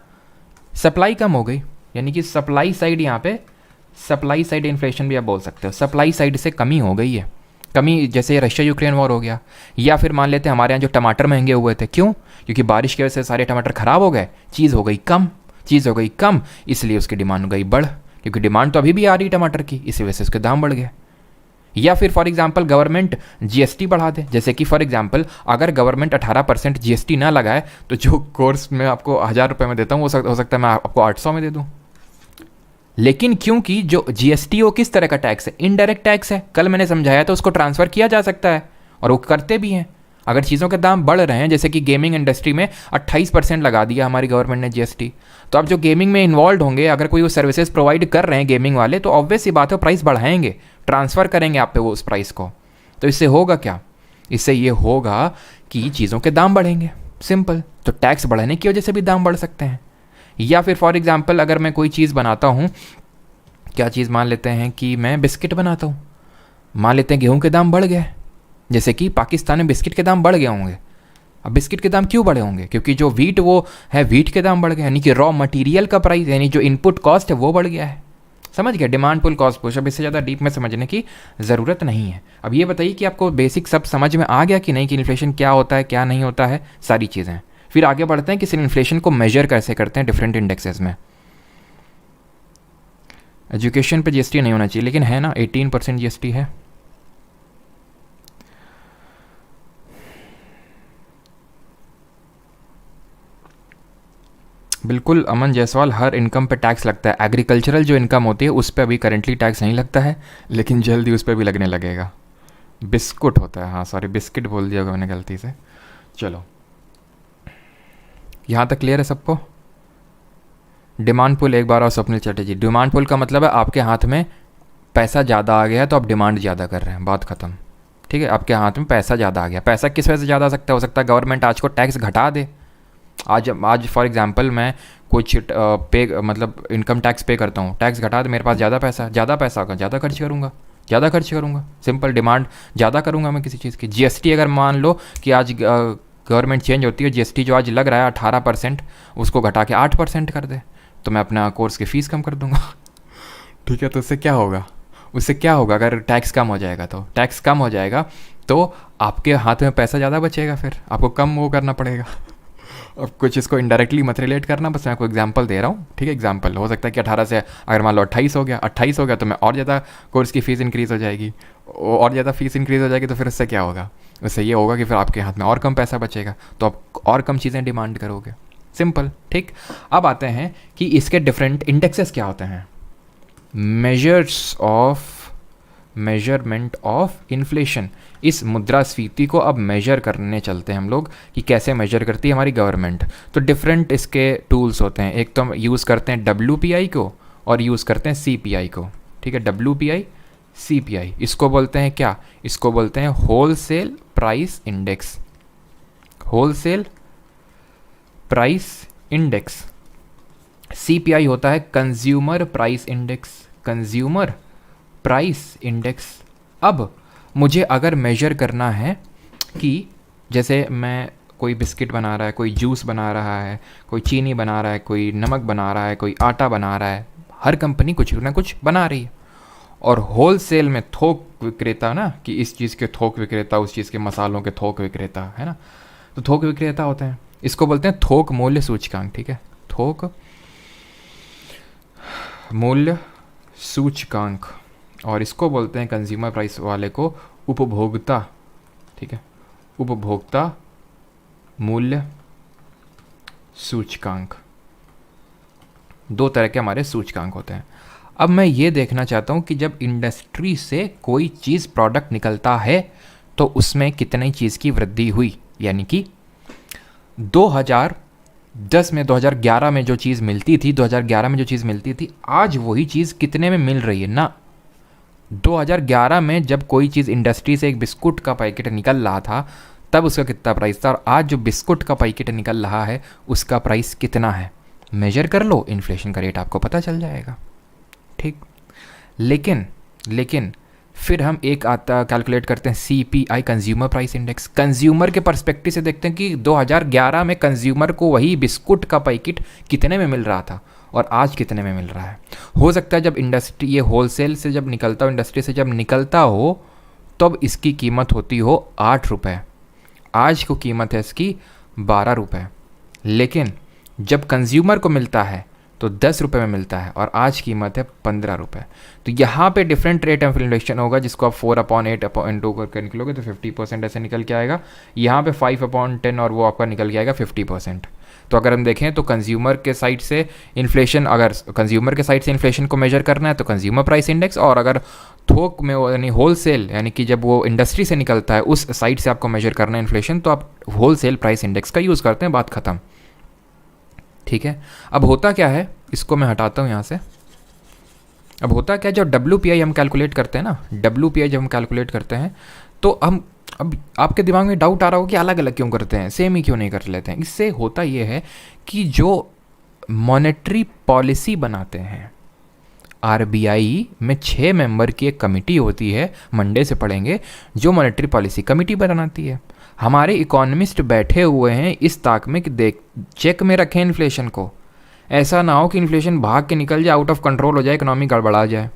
सप्लाई कम हो गई। यानी कि सप्लाई साइड, यहाँ पे सप्लाई साइड इन्फ्लेशन भी आप बोल सकते हो, सप्लाई साइड से कमी हो गई है। कमी जैसे रशिया यूक्रेन वॉर हो गया, या फिर मान लेते हैं हमारे यहाँ जो टमाटर महंगे हुए थे, क्यों? क्योंकि बारिश की वजह से सारे टमाटर ख़राब हो गए, चीज़ हो गई कम, इसलिए उसकी डिमांड हो गई बढ़, क्योंकि डिमांड तो अभी भी आ रही टमाटर की, इसी वजह से उसके दाम बढ़ गए। या फिर फॉर एग्जांपल गवर्नमेंट जीएसटी बढ़ा दे, जैसे कि फॉर एग्जांपल अगर गवर्नमेंट 18% जीएसटी ना लगाए तो जो कोर्स मैं आपको 1000 रुपये में देता हूँ हो सकता है मैं आपको 800 में दे दूँ। लेकिन क्योंकि जो जीएसटी वो किस तरह का टैक्स है? इनडायरेक्ट टैक्स है। कल मैंने समझाया तो उसको ट्रांसफ़र किया जा सकता है, और वो करते भी हैं। अगर चीज़ों के दाम बढ़ रहे हैं, जैसे कि गेमिंग इंडस्ट्री में 28% लगा दिया हमारी गवर्नमेंट ने जीएसटी, तो अब जो गेमिंग में इन्वॉल्व होंगे, अगर कोई वो सर्विसेज प्रोवाइड कर रहे हैं गेमिंग वाले, तो ऑब्वियस सी बात है प्राइस बढ़ाएंगे, ट्रांसफ़र करेंगे आप पे वो उस प्राइस को। तो इससे होगा क्या? इससे ये होगा कि चीज़ों के दाम बढ़ेंगे, सिंपल। तो टैक्स बढ़ने की वजह से भी दाम बढ़ सकते हैं। या फिर फॉर एग्जांपल अगर मैं कोई चीज़ बनाता हूँ, क्या चीज़, मान लेते हैं कि मैं बिस्किट बनाता हूँ, मान लेते हैं गेहूँ के दाम बढ़ गए, जैसे कि पाकिस्तान में बिस्किट के दाम बढ़ गए होंगे। अब बिस्किट के दाम क्यों बढ़े होंगे? क्योंकि जो वीट वो है, वीट के दाम बढ़ गए, यानी कि रॉ मटेरियल का प्राइस, यानी जो इनपुट कॉस्ट है वो बढ़ गया है। समझ गए? Demand pull cost push. अब इससे ज़्यादा डीप में समझने की ज़रूरत नहीं है। अब ये बताइए कि आपको बेसिक सब समझ में आ गया कि नहीं, कि इन्फ्लेशन क्या होता है, क्या नहीं होता है, सारी चीज़ें। फिर आगे बढ़ते हैं कि इन्फ्लेशन को मेजर कैसे करते हैं डिफरेंट इंडेक्सेस में। एजुकेशन पे जीएसटी नहीं होना चाहिए, लेकिन है ना, 18% जीएसटी है। बिल्कुल अमन जायसवाल, हर इनकम पे टैक्स लगता है। एग्रीकल्चरल जो इनकम होती है उस पर अभी करेंटली टैक्स नहीं लगता है, लेकिन जल्दी उस पर भी लगने लगेगा। बिस्कुट होता है, हाँ सॉरी बिस्किट बोल दिया मैंने गलती से। चलो यहाँ तक क्लियर है सबको? डिमांड पुल एक बार और स्वप्निल चटर्जी, डिमांड पुल का मतलब है आपके हाथ में पैसा ज़्यादा आ गया है तो आप डिमांड ज़्यादा कर रहे हैं, बात ख़त्म। ठीक है, आपके हाथ में पैसा ज़्यादा आ गया। पैसा किस वजह से ज़्यादा आ सकता है? हो सकता है गवर्नमेंट आज को टैक्स घटा दे। आज फॉर एग्जांपल मैं कुछ पे मतलब इनकम टैक्स पे करता हूँ, टैक्स घटा दे, मेरे पास ज़्यादा पैसा होगा, ज़्यादा खर्च करूँगा, सिंपल। डिमांड ज़्यादा करूँगा मैं किसी चीज़ की। जीएसटी अगर मान लो कि आज गवर्नमेंट चेंज होती है, जीएसटी जो आज लग रहा है 18%, उसको घटा के 8% कर दे, तो मैं अपना कोर्स की फ़ीस कम कर दूँगा। ठीक है, तो उससे क्या होगा? अगर टैक्स कम हो जाएगा तो आपके हाथ में पैसा ज़्यादा बचेगा, फिर आपको कम वो करना पड़ेगा। अब कुछ इसको इनडायरेक्टली मत रिलेट करना, बस मैं आपको एग्जांपल दे रहा हूँ। ठीक है, एग्जांपल हो सकता है कि 18 से अगर मान लो 28 हो गया तो मैं और ज़्यादा कोर्स की फ़ीस इंक्रीज़ हो जाएगी, और ज़्यादा फीस इंक्रीज़ हो जाएगी, तो फिर उससे क्या होगा? उससे ये होगा कि फिर आपके हाथ में और कम पैसा बचेगा, तो आप और कम चीज़ें डिमांड करोगे, सिंपल। ठीक, अब आते हैं कि इसके डिफरेंट इंडेक्सेस क्या होते हैं। Measurement of inflation. इस मुद्रास्फीति को अब मेजर करने चलते हैं हम लोग कि कैसे मेजर करती है हमारी गवर्नमेंट। तो डिफरेंट इसके टूल्स होते हैं। एक तो हम यूज़ करते हैं WPI को और यूज़ करते हैं CPI को। ठीक है, WPI CPI, इसको बोलते हैं क्या? इसको बोलते हैं wholesale price index. Wholesale price index. CPI होता है कंज्यूमर प्राइस इंडेक्स। अब मुझे अगर मेजर करना है कि जैसे मैं कोई बिस्किट बना रहा है, कोई जूस बना रहा है, कोई चीनी बना रहा है, कोई नमक बना रहा है, कोई आटा बना रहा है, हर कंपनी कुछ ना कुछ बना रही है। और होलसेल में थोक विक्रेता ना, कि इस चीज़ के थोक विक्रेता, उस चीज़ के मसालों के थोक विक्रेता, है ना, तो थोक विक्रेता होते हैं। इसको बोलते हैं थोक मूल्य सूचकांक। ठीक है, थोक मूल्य सूचकांक। और इसको बोलते हैं कंज्यूमर प्राइस वाले को उपभोक्ता। ठीक है, उपभोक्ता मूल्य सूचकांक। दो तरह के हमारे सूचकांक होते हैं। अब मैं ये देखना चाहता हूँ कि जब इंडस्ट्री से कोई चीज़ प्रोडक्ट निकलता है तो उसमें कितनी चीज़ की वृद्धि हुई। यानी कि 2010 में 2011 में जो चीज़ मिलती थी, आज वही चीज़ कितने में मिल रही है ना। 2011 में जब कोई चीज़ इंडस्ट्री से एक बिस्कुट का पैकेट निकल रहा था तब उसका कितना प्राइस था, और आज जो बिस्कुट का पैकेट निकल रहा है उसका प्राइस कितना है। मेजर कर लो, इन्फ्लेशन का रेट आपको पता चल जाएगा। ठीक, लेकिन फिर हम एक आता कैलकुलेट करते हैं CPI, consumer price index. Consumer के पर्सपेक्टिव से देखते हैं कि 2011 में कंज्यूमर को वही बिस्कुट का पैकेट कितने में मिल रहा था और आज कितने में मिल रहा है। हो सकता है जब इंडस्ट्री ये होलसेल से जब निकलता हो, इंडस्ट्री से जब निकलता हो, तब इसकी कीमत होती हो 8 रुपये, आज को कीमत है इसकी 12 रुपये। लेकिन जब कंज्यूमर को मिलता है तो 10 रुपये में मिलता है और आज कीमत है 15 रुपये। तो यहाँ पे डिफरेंट रेट ऑफ इन्फ्लेशन होगा, जिसको आप 4/8/2 करके निकलोगे तो 50% ऐसे निकल के आएगा। यहाँ पे 5/10 और वो आपका निकल के आएगा 50%। तो अगर हम देखें तो कंज्यूमर के साइड से इन्फ्लेशन, अगर कंज्यूमर के साइड से इन्फ्लेशन को मेजर करना है तो कंज्यूमर प्राइस इंडेक्स, और अगर थोक में यानी होलसेल यानी कि जब वो इंडस्ट्री से निकलता है उस साइड से आपको मेजर करना है इन्फ्लेशन, तो आप होलसेल प्राइस इंडेक्स का यूज़ करते हैं, बात ख़त्म। ठीक है, अब होता क्या है, इसको मैं हटाता हूँ यहाँ से। अब होता क्या है, जब WPI हम कैलकुलेट करते हैं ना, WPI जब हम कैलकुलेट करते हैं तो हम, अब आपके दिमाग में डाउट आ रहा हो कि अलग अलग क्यों करते हैं, सेम ही क्यों नहीं कर लेते हैं। इससे होता ये है कि जो मॉनेटरी पॉलिसी बनाते हैं, RBI में 6 मेंबर की एक कमेटी होती है, मंडे से पढ़ेंगे, जो मॉनेटरी पॉलिसी कमेटी बनाती है। हमारे इकोनॉमिस्ट बैठे हुए हैं इस ताक में कि देख चेक में रखें इन्फ्लेशन को, ऐसा ना हो कि इन्फ्लेशन भाग के निकल जाए, आउट ऑफ कंट्रोल हो जाए, इकोनॉमी गड़बड़ा जाए।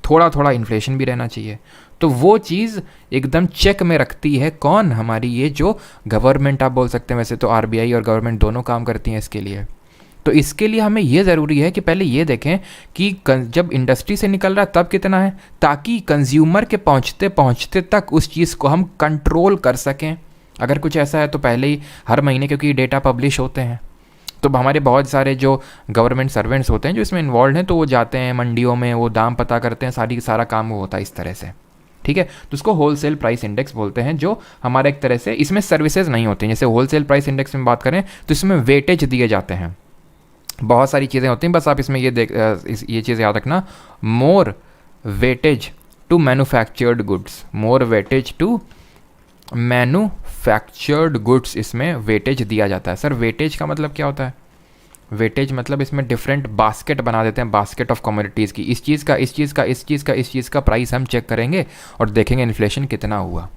थोड़ा थोड़ा इन्फ्लेशन भी रहना चाहिए। तो वो चीज़ एकदम चेक में रखती है कौन, हमारी ये जो गवर्नमेंट आप बोल सकते हैं, वैसे तो RBI और गवर्नमेंट दोनों काम करती हैं इसके लिए। तो इसके लिए हमें ये ज़रूरी है कि पहले ये देखें कि जब इंडस्ट्री से निकल रहा है तब कितना है, ताकि कंज्यूमर के पहुंचते पहुंचते तक उस चीज़ को हम कंट्रोल कर सकें। अगर कुछ ऐसा है तो पहले ही हर महीने, क्योंकि डेटा पब्लिश होते हैं, तो हमारे बहुत सारे जो गवर्नमेंट सर्वेंट्स होते हैं जो इसमें इन्वॉल्व हैं, तो वो जाते हैं मंडियों में, वो दाम पता करते हैं, सारा काम वो होता है इस तरह से। ठीक है, तो उसको होलसेल प्राइस इंडेक्स बोलते हैं, जो हमारा एक तरह से, इसमें सर्विसेज नहीं होती हैं। जैसे होलसेल प्राइस इंडेक्स में बात करें तो इसमें वेटेज दिए जाते हैं, बहुत सारी चीज़ें होती हैं, बस आप इसमें ये चीज़ याद रखना, more weightage to manufactured goods, more weightage to manufactured goods, इसमें वेटेज दिया जाता है। सर वेटेज का मतलब क्या होता है? वेटेज मतलब इसमें डिफरेंट बास्केट बना देते हैं, बास्केट ऑफ कमोडिटीज़ की, इस चीज़ का इस चीज़ का इस चीज़ का इस चीज़ का प्राइस हम चेक करेंगे और देखेंगे इन्फ्लेशन कितना हुआ।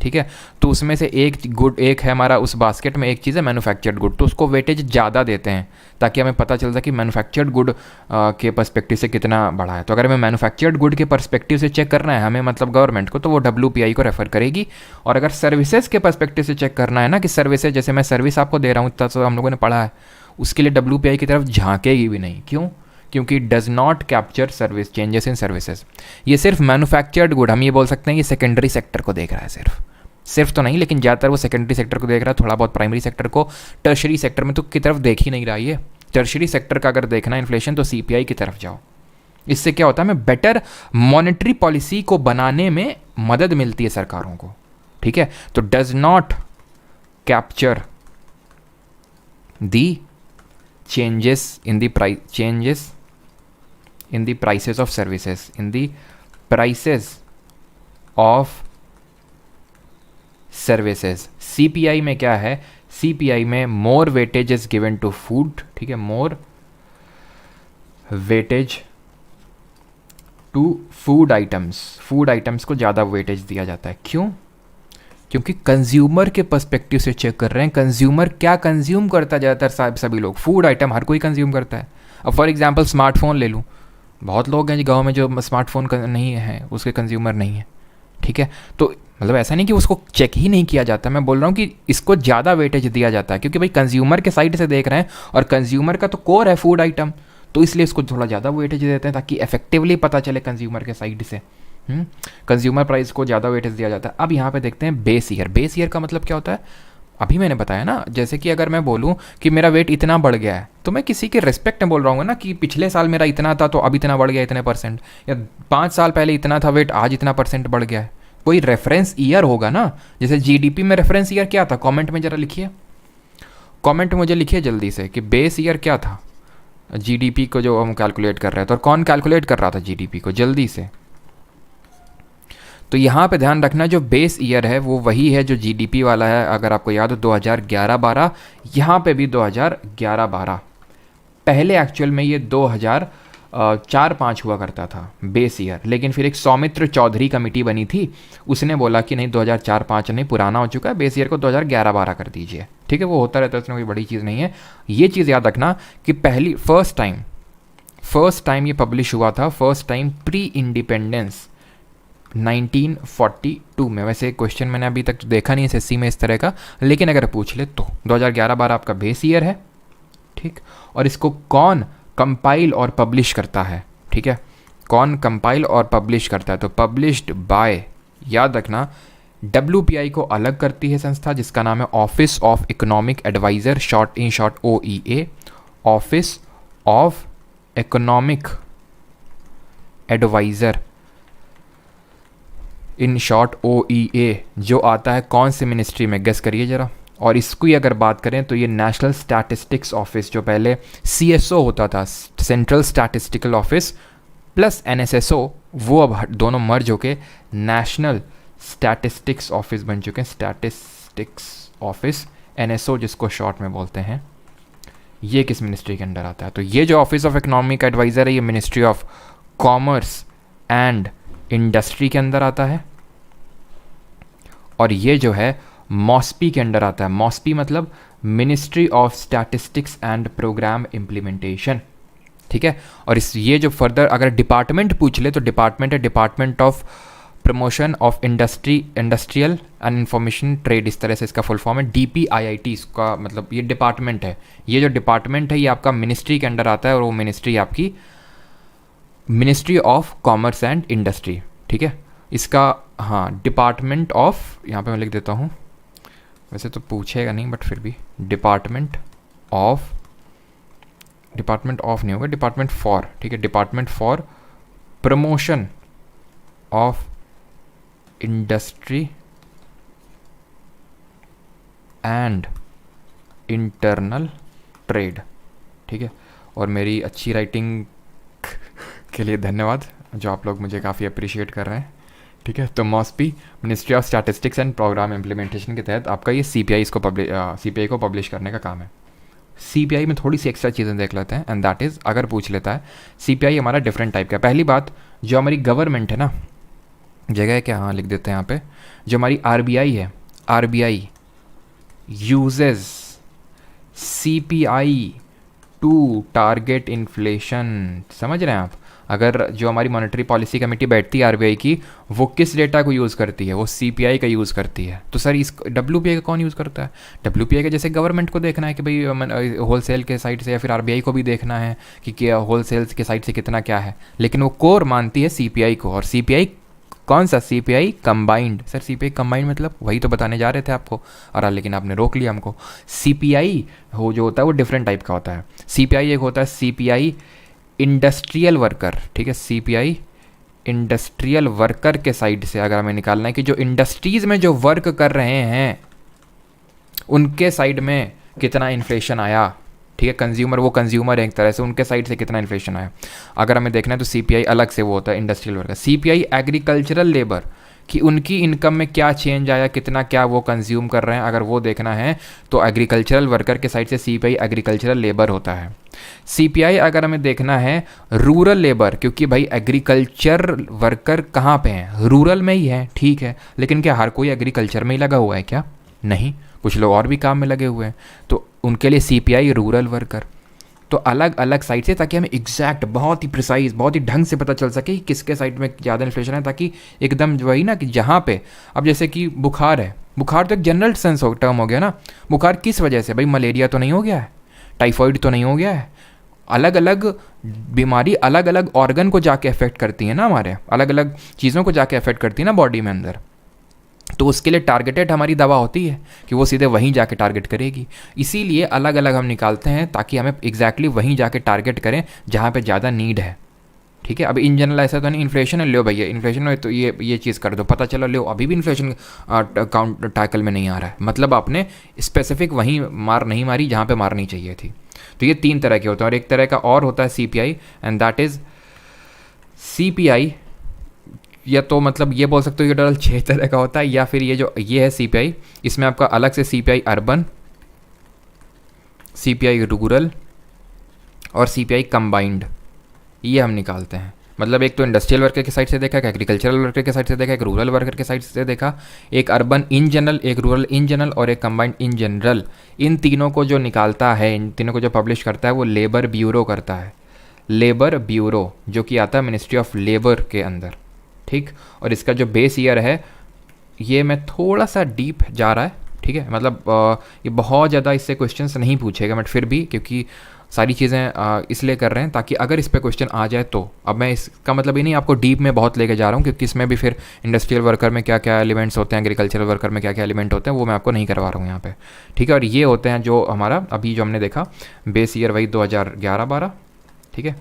ठीक है, तो उसमें से एक है हमारा, उस बास्केट में एक चीज़ है मैन्युफैक्चर्ड गुड, तो उसको वेटेज ज़्यादा देते हैं ताकि हमें पता चल सके कि मैन्युफैक्चर्ड गुड के पर्सपेक्टिव से कितना बढ़ा है। तो अगर हमें मैन्युफैक्चर्ड गुड के पर्सपेक्टिव से चेक करना है हमें, मतलब गवर्नमेंट को, तो वो WPI को रेफर करेगी। और अगर सर्विसेज के पर्सपेक्टिव से चेक करना है ना, कि सर्विसेज, जैसे मैं सर्विस आपको दे रहा हूँ, इतना तो हम लोगों ने पढ़ा है, उसके लिए WPI की तरफ झांकेगी भी नहीं। क्यों? क्योंकि does not capture service changes in services. ये सिर्फ मैन्युफैक्चर्ड गुड, हम ये बोल सकते हैं ये सेकेंडरी सेक्टर को देख रहा है, सिर्फ तो नहीं, लेकिन ज़्यादातर वो सेकेंडरी सेक्टर को देख रहा है, थोड़ा बहुत प्राइमरी सेक्टर को, टर्शरी सेक्टर में तो की तरफ देख ही नहीं रहा है। टर्शरी सेक्टर का अगर देखना इन्फ्लेशन तो CPI की तरफ जाओ। इससे क्या होता है, हमें बेटर मॉनेटरी पॉलिसी को बनाने में मदद मिलती है सरकारों को। ठीक है, तो does not capture the changes in the prices of services, in the prices of services. CPI में क्या है, CPI में more weightage is given to food. ठीक है, more weightage to food items को ज़्यादा वेटेज दिया जाता है। क्यों? क्योंकि कंज्यूमर के पर्सपेक्टिव से चेक कर रहे हैं, कंज्यूमर क्या कंज्यूम करता है ज़्यादातर, सभी लोग फूड आइटम हर कोई कंज्यूम करता है। अब फॉर एग्जांपल स्मार्टफोन ले लूँ, बहुत लोग हैं गाँव में जो स्मार्टफोन नहीं है, उसके कंज्यूमर नहीं है। ठीक है, तो मतलब ऐसा नहीं कि उसको चेक ही नहीं किया जाता, मैं बोल रहा हूँ कि इसको ज़्यादा वेटेज दिया जाता है, क्योंकि भाई कंज्यूमर के साइड से देख रहे हैं और कंज्यूमर का तो कोर है फूड आइटम, तो इसलिए इसको थोड़ा ज़्यादा वेटेज देते हैं ताकि इफेक्टिवली पता चले कंज्यूमर के साइड से। कंज्यूमर प्राइस को ज़्यादा वेटेज दिया जाता है। अब यहाँ पे देखते हैं बेस ईयर। बेस ईयर का मतलब क्या होता है, अभी मैंने बताया ना, जैसे कि अगर मैं बोलूँ कि मेरा वेट इतना बढ़ गया है, तो मैं किसी के रिस्पेक्ट में बोल रहा हूँ ना, कि पिछले साल मेरा इतना था तो अब इतना बढ़ गया इतने %, या 5 साल पहले इतना था वेट, आज इतना % बढ़ गया है। कोई रेफरेंस ईयर होगा ना, जैसे GDP में रेफरेंस ईयर क्या था, कमेंट में ज़रा लिखिए, कमेंट में मुझे लिखिए जल्दी से कि बेस ईयर क्या था GDP को जो हम कैलकुलेट कर रहे थे, और कौन कैलकुलेट कर रहा था GDP को, जल्दी से। तो यहाँ पे ध्यान रखना, जो बेस ईयर है वो वही है जो GDP वाला है। अगर आपको याद हो 2011-12, यहाँ पे भी 2011-12, पहले एक्चुअल में ये 2012 4-5 हुआ करता था बेस ईयर, लेकिन फिर एक सौमित्र चौधरी कमेटी बनी थी, उसने बोला कि नहीं 2004-5 नहीं, पुराना हो चुका है, बेस ईयर को 2011-12 कर दीजिए। ठीक है, वो होता रहता है, उसमें कोई बड़ी चीज़ नहीं है। ये चीज़ याद रखना कि फर्स्ट टाइम ये पब्लिश हुआ था, फर्स्ट टाइम प्री इंडिपेंडेंस 1942 में। वैसे क्वेश्चन मैंने अभी तक देखा नहीं एसएससी में इस तरह का, लेकिन अगर पूछ ले तो 2011-12 आपका बेस ईयर है। ठीक, और इसको कौन कंपाइल और पब्लिश करता है? ठीक है, कौन कंपाइल और पब्लिश करता है? तो पब्लिश्ड बाय, याद रखना, WPI को अलग करती है संस्था जिसका नाम है office of economic adviser, in short OEA, office of economic adviser, in short OEA, जो आता है कौन सी मिनिस्ट्री में? गेस करिए ज़रा। और इसकी अगर बात करें तो ये नेशनल स्टैटिस्टिक्स ऑफिस, जो पहले CSO होता था, central statistical office, plus NSSO, वो अब दोनों मर्ज होके नेशनल स्टैटिस्टिक्स ऑफिस बन चुके हैं। स्टैटिस्टिक्स ऑफिस, NSO जिसको शॉर्ट में बोलते हैं, ये किस मिनिस्ट्री के अंडर आता है? तो ये जो ऑफिस ऑफ इकोनॉमिक एडवाइज़र है, ये ministry of commerce and industry के अंदर आता है। और ये जो है मॉस्पी के अंडर आता है। मॉस्पी मतलब ministry of statistics and programme implementation. ठीक है, और ये जो फर्दर अगर डिपार्टमेंट पूछ ले तो डिपार्टमेंट है department of promotion of industrial and information trade, इस तरह से इसका फुल फॉर्म है DPIIT, इसका मतलब ये डिपार्टमेंट है। ये जो डिपार्टमेंट है ये आपका मिनिस्ट्री के अंडर आता है, और वो मिनिस्ट्री आपकी ministry of commerce and industry. ठीक है, इसका हाँ डिपार्टमेंट ऑफ, यहाँ पे मैं लिख देता हूँ, वैसे तो पूछेगा नहीं बट फिर भी, डिपार्टमेंट ऑफ नहीं होगा, डिपार्टमेंट फॉर, ठीक है, department for promotion of industry and internal trade. ठीक है, और मेरी अच्छी राइटिंग के लिए धन्यवाद, जो आप लोग मुझे काफ़ी अप्रिशिएट कर रहे हैं। ठीक है, तो MoSPI ministry of statistics and programme implementation के तहत आपका ये CPI को पब्लिश करने का काम है। CPI में थोड़ी सी एक्स्ट्रा चीज़ें देख लेते हैं, एंड दैट इज़, अगर पूछ लेता है CPI हमारा डिफरेंट टाइप का है। पहली बात, जो हमारी गवर्नमेंट है ना, जगह है क्या, हाँ लिख देते हैं यहाँ पे, जो हमारी RBI है, RBI uses CPI to target inflation. समझ रहे हैं आप? अगर जो हमारी मॉनेटरी पॉलिसी कमेटी बैठती है RBI की, वो किस डेटा को यूज़ करती है? वो CPI का यूज़ करती है। तो सर इस WPI का कौन यूज़ करता है? WPI का जैसे गवर्नमेंट को देखना है कि भाई होलसेल के साइड से, या फिर RBI को भी देखना है कि होलसेल के साइड से कितना क्या है, लेकिन वो कोर मानती है CPI को। और CPI कौन सा? CPI combined. Sir CPI combined मतलब वही तो बताने जा रहे थे आपको, और लेकिन आपने रोक लिया हमको। CPI हो जो होता है वो डिफरेंट टाइप का होता है। CPI एक होता है CPI इंडस्ट्रियल वर्कर। ठीक है, CPI इंडस्ट्रियल वर्कर के साइड से अगर हमें निकालना है कि जो इंडस्ट्रीज़ में जो वर्क कर रहे हैं उनके साइड में कितना इन्फ्लेशन आया। ठीक है, कंज्यूमर, वो कंज्यूमर है एक तरह से, उनके साइड से कितना इन्फ्लेशन आया अगर हमें देखना है तो CPI अलग से वो होता है industrial worker. CPI agricultural labour, कि उनकी इनकम में क्या चेंज आया, कितना क्या वो कंज्यूम कर रहे हैं, अगर वो देखना है तो एग्रीकल्चरल वर्कर के साइड से CPI एग्रीकल्चरल लेबर होता है। CPI अगर हमें देखना है रूरल लेबर, क्योंकि भाई एग्रीकल्चर वर्कर कहाँ पे हैं? रूरल में ही है। ठीक है, लेकिन क्या हर कोई एग्रीकल्चर में ही लगा हुआ है क्या? नहीं, कुछ लोग और भी काम में लगे हुए हैं, तो उनके लिए CPI रूरल वर्कर। तो अलग अलग साइड से, ताकि हमें एग्जैक्ट, बहुत ही प्रिसाइज, बहुत ही ढंग से पता चल सके कि किसके साइड में ज़्यादा इन्फ्लेशन है, ताकि एकदम वही ना कि जहाँ पे, अब जैसे कि बुखार है, बुखार तो एक जनरल सेंस टर्म हो गया ना। बुखार किस वजह से? भाई मलेरिया तो नहीं हो गया है, टाइफॉइड तो नहीं हो गया है। अलग अलग बीमारी अलग अलग ऑर्गन को जाके अफेक्ट करती है ना, हमारे अलग अलग चीज़ों को जाके अफेक्ट करती है ना बॉडी में अंदर। तो उसके लिए टारगेटेड हमारी दवा होती है कि वो सीधे वहीं जाके टारगेट करेगी। इसीलिए अलग अलग हम निकालते हैं ताकि हमें एग्जैक्टली वहीं जाके टारगेट करें जहाँ पे ज़्यादा नीड है। ठीक है, अब इन जनरल ऐसा तो नहीं इन्फ्लेशन है, लो भैया इन्फ्लेशन में तो ये चीज़ कर दो, पता चलो लो अभी भी इन्फ्लेशन काउंट टैकल में नहीं आ रहा है, मतलब आपने स्पेसिफिक वहीं मार नहीं मारी जहाँ पे मारनी चाहिए थी। तो ये 3 तरह के होते हैं। और एक तरह का और होता है CPI, and that is CPI, या तो मतलब ये बोल सकते हो ये टोटल 6 तरह का होता है, या फिर ये है CPI, इसमें आपका अलग से CPI अर्बन, CPI रूरल और CPI कंबाइंड। ये हम निकालते हैं। मतलब एक तो इंडस्ट्रियल वर्कर की साइड से देखा, एक एग्रीकल्चरल वर्कर की साइड से देखा, एक रूरल वर्कर की साइड से देखा, एक अर्बन इन जनरल, एक रूरल इन जनरल और एक कंबाइंड इन जनरल। इन तीनों को जो निकालता है, इन तीनों को जो पब्लिश करता है वो लेबर ब्यूरो करता है। लेबर ब्यूरो जो कि आता है मिनिस्ट्री ऑफ लेबर के अंदर, ठीक। और इसका जो बेस ईयर है, ये मैं थोड़ा सा डीप जा रहा है, ठीक है। मतलब ये बहुत ज़्यादा इससे क्वेश्चंस नहीं पूछेगा, बट फिर भी क्योंकि सारी चीज़ें इसलिए कर रहे हैं ताकि अगर इस पर क्वेश्चन आ जाए तो। अब मैं इसका मतलब ये नहीं आपको डीप में बहुत लेके जा रहा हूँ, क्योंकि इसमें भी फिर इंडस्ट्रियल वर्कर में क्या क्या एलिमेंट्स होते हैं, एग्रीकल्चरल वर्कर में क्या क्या एलिमेंट होते हैं, वो मैं आपको नहीं करवा रहा हूँ यहाँ पे, ठीक है। और ये होते हैं जो हमारा अभी जो हमने देखा बेस ईयर वही 2011-12, ठीक है।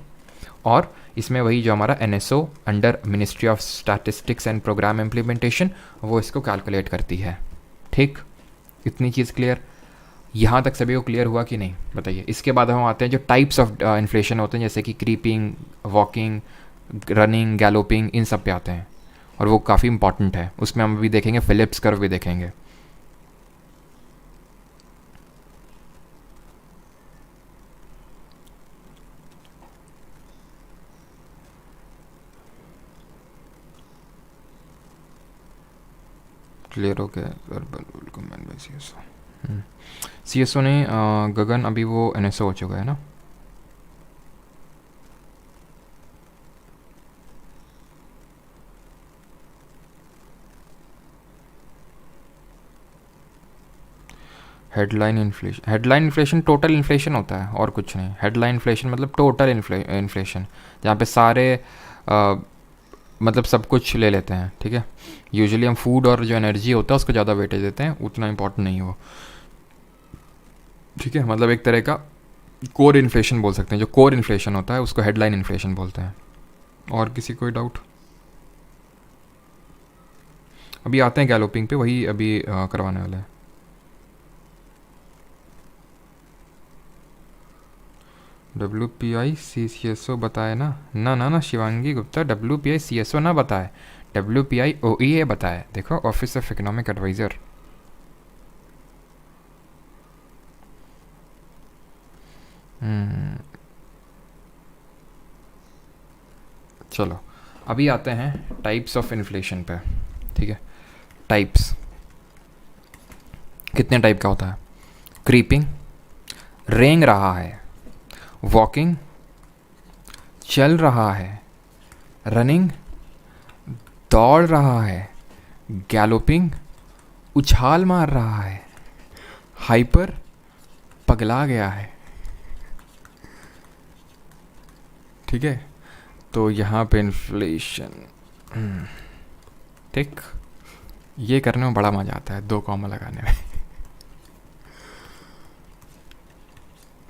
और इसमें वही जो हमारा NSO under ministry of statistics and programme implementation, वो इसको कैलकुलेट करती है, ठीक। इतनी चीज़ क्लियर, यहाँ तक सभी को क्लियर हुआ कि नहीं बताइए। इसके बाद हम आते हैं जो टाइप्स ऑफ इन्फ्लेशन होते हैं, जैसे कि क्रीपिंग, वॉकिंग, रनिंग, गैलोपिंग, इन सब पे आते हैं और वो काफ़ी इंपॉर्टेंट है। उसमें हम भी देखेंगे, फिलिप्स कर्व भी देखेंगे। क्लियर हो गया? CSO ने गगन अभी वो NSO हो चुका है ना। हेडलाइन इन्फ्लेशन टोटल इन्फ्लेशन होता है और कुछ नहीं। हेडलाइन इन्फ्लेशन मतलब टोटल इन्फ्लेशन, जहाँ पे सारे मतलब सब कुछ ले लेते हैं, ठीक है। यूजुअली हम फूड और जो एनर्जी होता है उसको ज़्यादा वेटेज देते हैं, उतना इंपॉर्टेंट नहीं वो, ठीक है। मतलब एक तरह का कोर इन्फ्लेशन बोल सकते हैं, जो कोर इन्फ्लेशन होता है उसको हेडलाइन इन्फ्लेशन बोलते हैं। और किसी कोई डाउट? अभी आते हैं गैलोपिंग पे, वही अभी करवाने वाला है। WPI CSO बताए ना ना शिवांगी गुप्ता, WPI CSO ना बताए, WPI OEA बताए। देखो, ऑफिस ऑफ इकोनॉमिक एडवाइज़र। चलो अभी आते हैं टाइप्स ऑफ इन्फ्लेशन पे, ठीक है। टाइप्स कितने टाइप का होता है? क्रीपिंग, रेंग रहा है, वॉकिंग, चल रहा है, रनिंग, दौड़ रहा है, गैलोपिंग, उछाल मार रहा है, हाइपर, पगला गया है, ठीक है। तो यहाँ पे इन्फ्लेशन, ठीक, ये करने में बड़ा मज़ा आता है, 2 कॉमा लगाने में।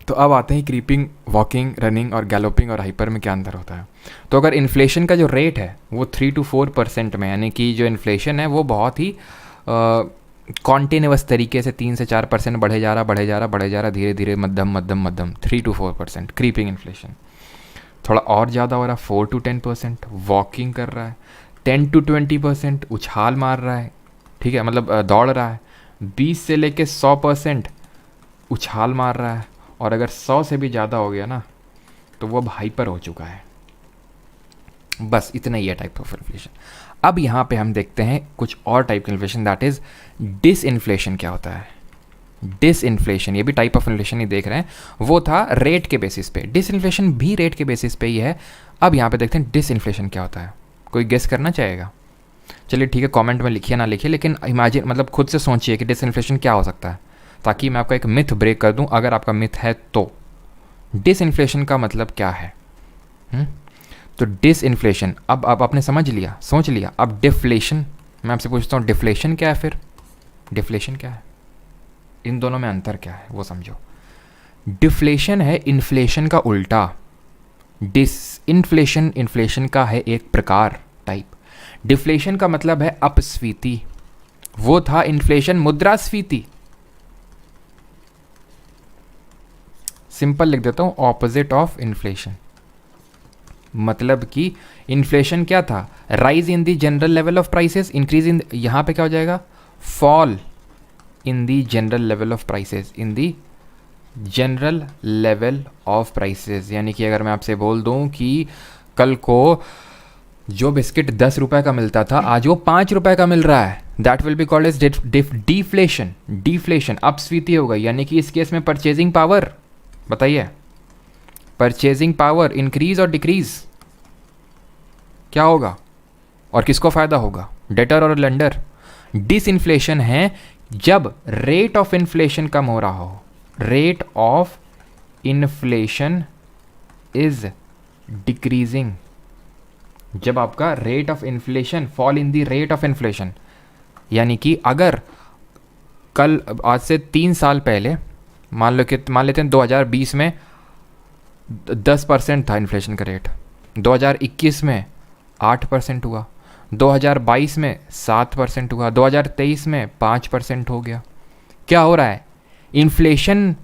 तो अब आते हैं क्रीपिंग, वॉकिंग, रनिंग और गैलोपिंग और हाइपर में क्या अंतर होता है। तो अगर इन्फ्लेशन का जो रेट है वो 3 to 4% में, यानी कि जो इन्फ्लेशन है वो बहुत ही कॉन्टिन्यूअस तरीके से 3 से 4% बढ़े जा रहा धीरे धीरे मध्यम 3 to 4%। क्रीपिंग इन्फ्लेशन थोड़ा और ज़्यादा हो रहा है, 4 to 10%। वॉकिंग कर रहा है 10 to 20%। उछाल मार रहा है, ठीक है, मतलब दौड़ रहा है 20 से लेके 100% उछाल मार रहा है। और अगर 100 से भी ज़्यादा हो गया ना तो वो अब हाइपर हो चुका है। बस इतना ही है टाइप ऑफ इन्फ्लेशन। अब यहाँ पे हम देखते हैं कुछ और टाइप का इन्फ्लेशन, दैट इज़ डिसइन्फ्लेशन। क्या होता है डिसइन्फ्लेशन? ये भी टाइप ऑफ इन्फ्लेशन ही देख रहे हैं, वो था रेट के बेसिस पे। डिसइन्फ्लेशन भी रेट के बेसिस पे ही है। अब यहाँ पे देखते हैं डिसइन्फ्लेशन क्या होता है। कोई गेस करना चाहेगा? चलिए ठीक है, कमेंट में लिखिए ना लिखिए, लेकिन इमेजिन मतलब खुद से सोचिए कि डिसइन्फ्लेशन क्या हो सकता है, ताकि मैं आपका एक मिथ ब्रेक कर दूं अगर आपका मिथ है तो। डिसइन्फ्लेशन का मतलब क्या है? तो डिसइन्फ्लेशन, अब आपने समझ लिया, सोच लिया। अब डिफ्लेशन, मैं आपसे पूछता हूँ डिफ्लेशन क्या है? फिर डिफ्लेशन क्या है? इन दोनों में अंतर क्या है वो समझो। डिफ्लेशन है इन्फ्लेशन का उल्टा। डिसइन्फ्लेशन इन्फ्लेशन का है एक प्रकार, टाइप। डिफ्लेशन का मतलब है अपस्फीति। वो था इन्फ्लेशन मुद्रास्फीति। सिंपल लिख देता हूं, ऑपोजिट ऑफ इन्फ्लेशन। मतलब कि इन्फ्लेशन क्या था? Rise in the general level of prices, increase in, यहां पे क्या हो जाएगा? Fall in the general level of prices, in the general level of prices, यानी कि अगर मैं आपसे बोल दूं कि कल को जो बिस्किट 10 रुपए का मिलता था आज वो 5 रुपए का मिल रहा है, that will be called as deflation. Deflation अपस्फीति हो गई, यानी कि इस केस में परचेजिंग पावर, बताइए परचेजिंग पावर इंक्रीज और डिक्रीज क्या होगा और किसको फायदा होगा, डेटर और लेंडर। डिसइंफ्लेशन है जब रेट ऑफ इन्फ्लेशन कम हो रहा हो, rate of inflation is decreasing, जब आपका rate of inflation fall in the rate of inflation, यानी कि अगर कल आज से 3 साल पहले मान लेते हैं 2020 में 10% था इन्फ्लेशन का रेट, 2021 में 8% हुआ, 2022 में 7% हुआ, 2023 में 5% हो गया। क्या हो रहा है, इन्फ्लेशन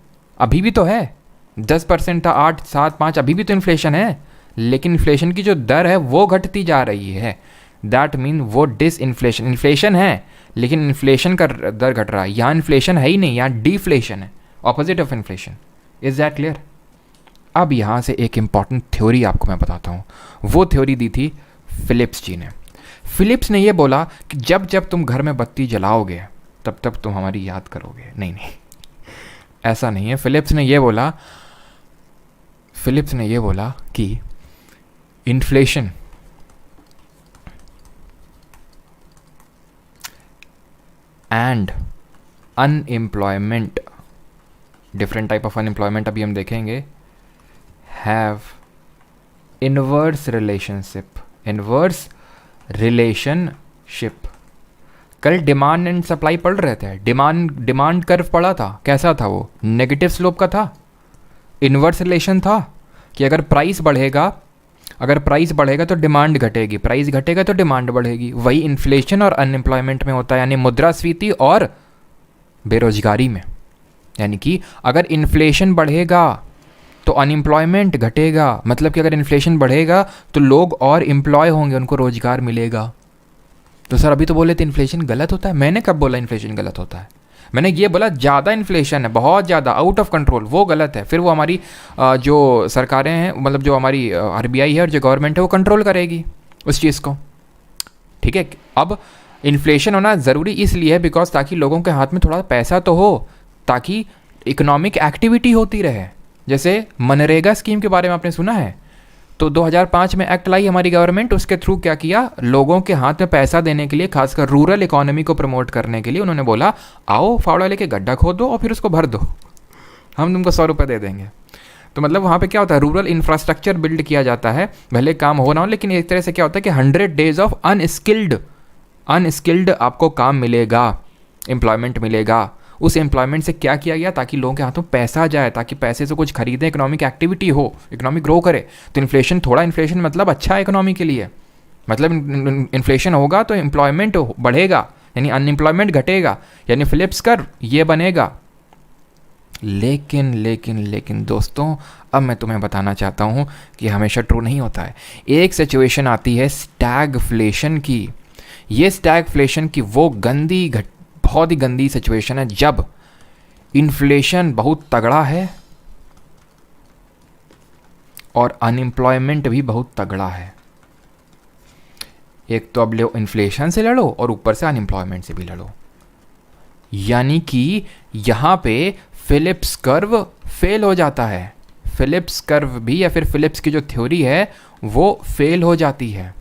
अभी भी तो है, 10% था, 8, 7, 5 अभी भी तो इन्फ्लेशन है, लेकिन इन्फ्लेशन की जो दर है वो घटती जा रही है। दैट मीन वो डिसइन्फ्लेशन, इन्फ्लेशन है लेकिन इन्फ्लेशन का दर घट रहा है, यहाँ इन्फ्लेशन है ही नहीं, यहाँ डिफ्लेशन है, opposite of inflation. Is that clear? अब यहाँ से एक इम्पॉर्टेंट थ्योरी आपको मैं बताता हूँ, वो थ्योरी दी थी फिलिप्स जी ने। फिलिप्स ने ये बोला कि जब जब तुम घर में बत्ती जलाओगे तब तब तुम हमारी याद करोगे। नहीं नहीं, ऐसा नहीं है। फिलिप्स ने ये बोला कि inflation and unemployment, different type of unemployment अभी हम देखेंगे, हैव इनवर्स रिलेशनशिप। कल डिमांड एंड सप्लाई पढ़ रहे थे, डिमांड कर्व पढ़ा था, कैसा था वो, नेगेटिव स्लोप का था, इनवर्स रिलेशन था कि अगर प्राइस बढ़ेगा तो डिमांड घटेगी, प्राइस घटेगा तो डिमांड बढ़ेगी। वही इन्फ्लेशन और अनएम्प्लॉयमेंट में होता है, यानी मुद्रास्फीति और बेरोजगारी में। यानी कि अगर इन्फ्लेशन बढ़ेगा तो अनएम्प्लॉयमेंट घटेगा, मतलब कि अगर इन्फ्लेशन बढ़ेगा तो लोग और एम्प्लॉय होंगे, उनको रोजगार मिलेगा। तो सर अभी तो बोले थे इन्फ्लेशन गलत होता है। मैंने कब बोला इन्फ्लेशन गलत होता है? मैंने ये बोला ज़्यादा इन्फ्लेशन है, बहुत ज़्यादा, आउट ऑफ कंट्रोल, वो गलत है। फिर वो हमारी जो सरकारें हैं, मतलब जो हमारी आरबीआई है और जो गवर्नमेंट है, वो कंट्रोल करेगी उस चीज़ को। ठीक है, अब इन्फ्लेशन होना ज़रूरी इसलिए है बिकॉज ताकि लोगों के हाथ में थोड़ा पैसा तो हो, ताकि इकोनॉमिक एक्टिविटी होती रहे। जैसे मनरेगा स्कीम के बारे में आपने सुना है, तो 2005 में एक्ट लाई हमारी गवर्नमेंट, उसके थ्रू क्या किया, लोगों के हाथ में पैसा देने के लिए, खासकर रूरल इकोनॉमी को प्रमोट करने के लिए उन्होंने बोला आओ फावड़ा लेके गड्ढा खोदो और फिर उसको भर दो, हम तुमको 100 रुपये दे देंगे। तो मतलब वहाँ पे क्या होता है, रूरल इंफ्रास्ट्रक्चर बिल्ड किया जाता है, भले काम हो ना हो, लेकिन एक तरह से क्या होता है कि 100 डेज ऑफ अनस्किल्ड आपको काम मिलेगा, एम्प्लॉयमेंट मिलेगा। उस एम्प्लॉयमेंट से क्या किया गया, ताकि लोगों के हाथों पैसा जाए, ताकि पैसे से कुछ खरीदें, इकोनॉमिक एक्टिविटी हो, इकोनॉमी ग्रो करे। तो इन्फ्लेशन, थोड़ा इन्फ्लेशन मतलब अच्छा है इकोनॉमी के लिए, मतलब इन्फ्लेशन होगा तो एम्प्लॉयमेंट बढ़ेगा, यानी अनएम्प्लॉयमेंट घटेगा, यानी फिलिप्स कर्व ये बनेगा। लेकिन दोस्तों, अब मैं तुम्हें बताना चाहता हूँ कि हमेशा ट्रू नहीं होता है। एक सिचुएशन आती है स्टैगफ्लेशन की। ये स्टैगफ्लेशन की वो बहुत ही गंदी सिचुएशन है जब इन्फ्लेशन बहुत तगड़ा है और अनएम्प्लॉयमेंट भी बहुत तगड़ा है। एक तो अब इन्फ्लेशन से लड़ो और ऊपर से अनएम्प्लॉयमेंट से भी लड़ो, यानी कि यहाँ पे फिलिप्स कर्व फेल हो जाता है। फिलिप्स कर्व भी, या फिर फिलिप्स की जो थ्योरी है वो फेल हो जाती है।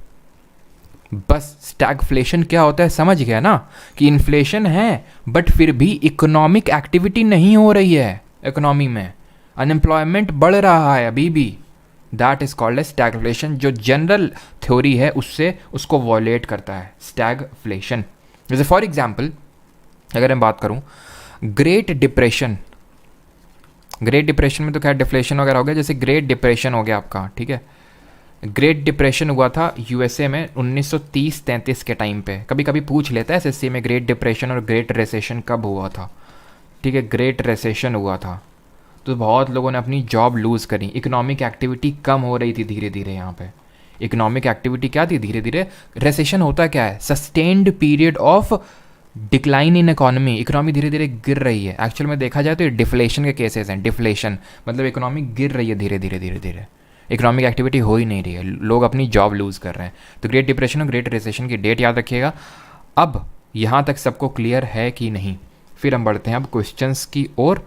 बस स्टैगफ्लेशन क्या होता है समझ गया ना, कि इन्फ्लेशन है बट फिर भी इकोनॉमिक एक्टिविटी नहीं हो रही है, इकोनॉमी में अनएम्प्लॉयमेंट बढ़ रहा है अभी भी। That is called as stagflation. जो जनरल थ्योरी है उसको वॉलेट करता है स्टैगफ्लेशन। जैसे फॉर एग्जाम्पल अगर मैं बात करूं, ग्रेट डिप्रेशन में तो खैर डिफ्लेशन वगैरह हो गया, जैसे ग्रेट डिप्रेशन हो गया आपका, ठीक है। ग्रेट डिप्रेशन हुआ था यूएसए में 1930-33 के टाइम पे। कभी कभी पूछ लेता है एसएससी में ग्रेट डिप्रेशन और ग्रेट रिसेशन कब हुआ था, ठीक है। ग्रेट रिसेशन हुआ था तो बहुत लोगों ने अपनी जॉब लूज़ करी, इकोनॉमिक एक्टिविटी कम हो रही थी धीरे धीरे। यहाँ पे इकोनॉमिक एक्टिविटी क्या थी धीरे धीरे, रिसेशन होता क्या है, sustained period of decline in economy, economy धीरे धीरे गिर रही है। एक्चुअल में देखा जाए तो ये डिफ्लेशन के केसेस हैं। डिफ्लेशन मतलब इकोनॉमी गिर रही है धीरे धीरे धीरे धीरे, इकोनॉमिक एक्टिविटी हो ही नहीं रही है, लोग अपनी जॉब लूज़ कर रहे हैं। तो ग्रेट डिप्रेशन और ग्रेट रिसेशन की डेट याद रखिएगा। अब यहाँ तक सबको क्लियर है कि नहीं? फिर हम बढ़ते हैं अब क्वेश्चंस की ओर,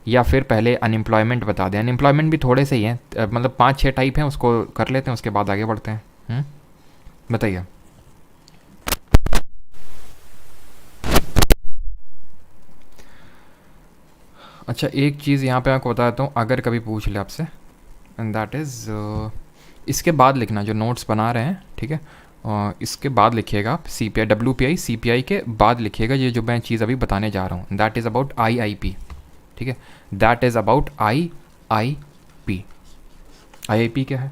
या फिर पहले अनएम्प्लॉयमेंट बता दें। अनएम्प्लॉयमेंट भी थोड़े से ही हैं, मतलब 5-6 टाइप हैं, उसको कर लेते हैं, उसके बाद आगे बढ़ते हैं। बताइए। अच्छा, एक चीज़ यहाँ पे आपको बताता हूँ, अगर कभी पूछ ले आपसे, एंड दैट इज़ इसके बाद लिखना जो नोट्स बना रहे हैं, ठीक है, इसके बाद लिखिएगा आप CPI WPI CPI के बाद लिखिएगा ये जो मैं चीज़ अभी बताने जा रहा हूँ। दैट इज़ अबाउट IIP, ठीक है, that is about IIP। IIP क्या है?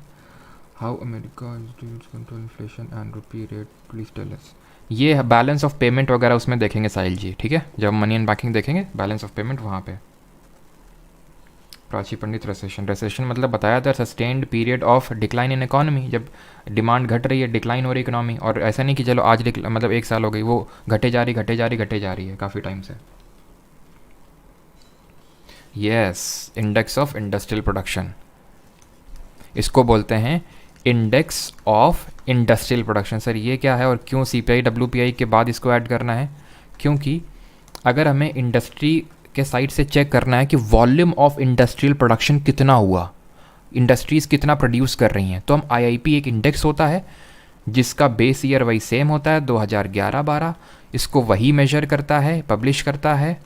How America control inflation and rupee rate, please tell us. ये बैलेंस ऑफ पेमेंट वगैरह उसमें देखेंगे साहिल जी, ठीक है, जब मनी एंड बैंकिंग देखेंगे बैलेंस ऑफ पेमेंट वहाँ पे। प्राची पंडित, रेसेशन, रेसेशन मतलब बताया था sustained period of decline in economy, जब डिमांड घट रही है, डिक्लाइन हो रही है इकोनॉमी, और ऐसा नहीं कि चलो आज मतलब 1 साल हो गई, वो घटे जा रही है काफ़ी टाइम से। Yes, index of industrial production, इसको बोलते हैं index of industrial production. Sir ये क्या है और क्यों CPI WPI के बाद इसको ऐड करना है? क्योंकि अगर हमें इंडस्ट्री के साइड से चेक करना है कि वॉल्यूम ऑफ इंडस्ट्रियल प्रोडक्शन कितना हुआ, इंडस्ट्रीज़ कितना प्रोड्यूस कर रही हैं, तो हम IIP एक इंडेक्स होता है जिसका बेस ईयर वही सेम होता है 2011-12, इसको वही मेजर करता है, पब्लिश करता है।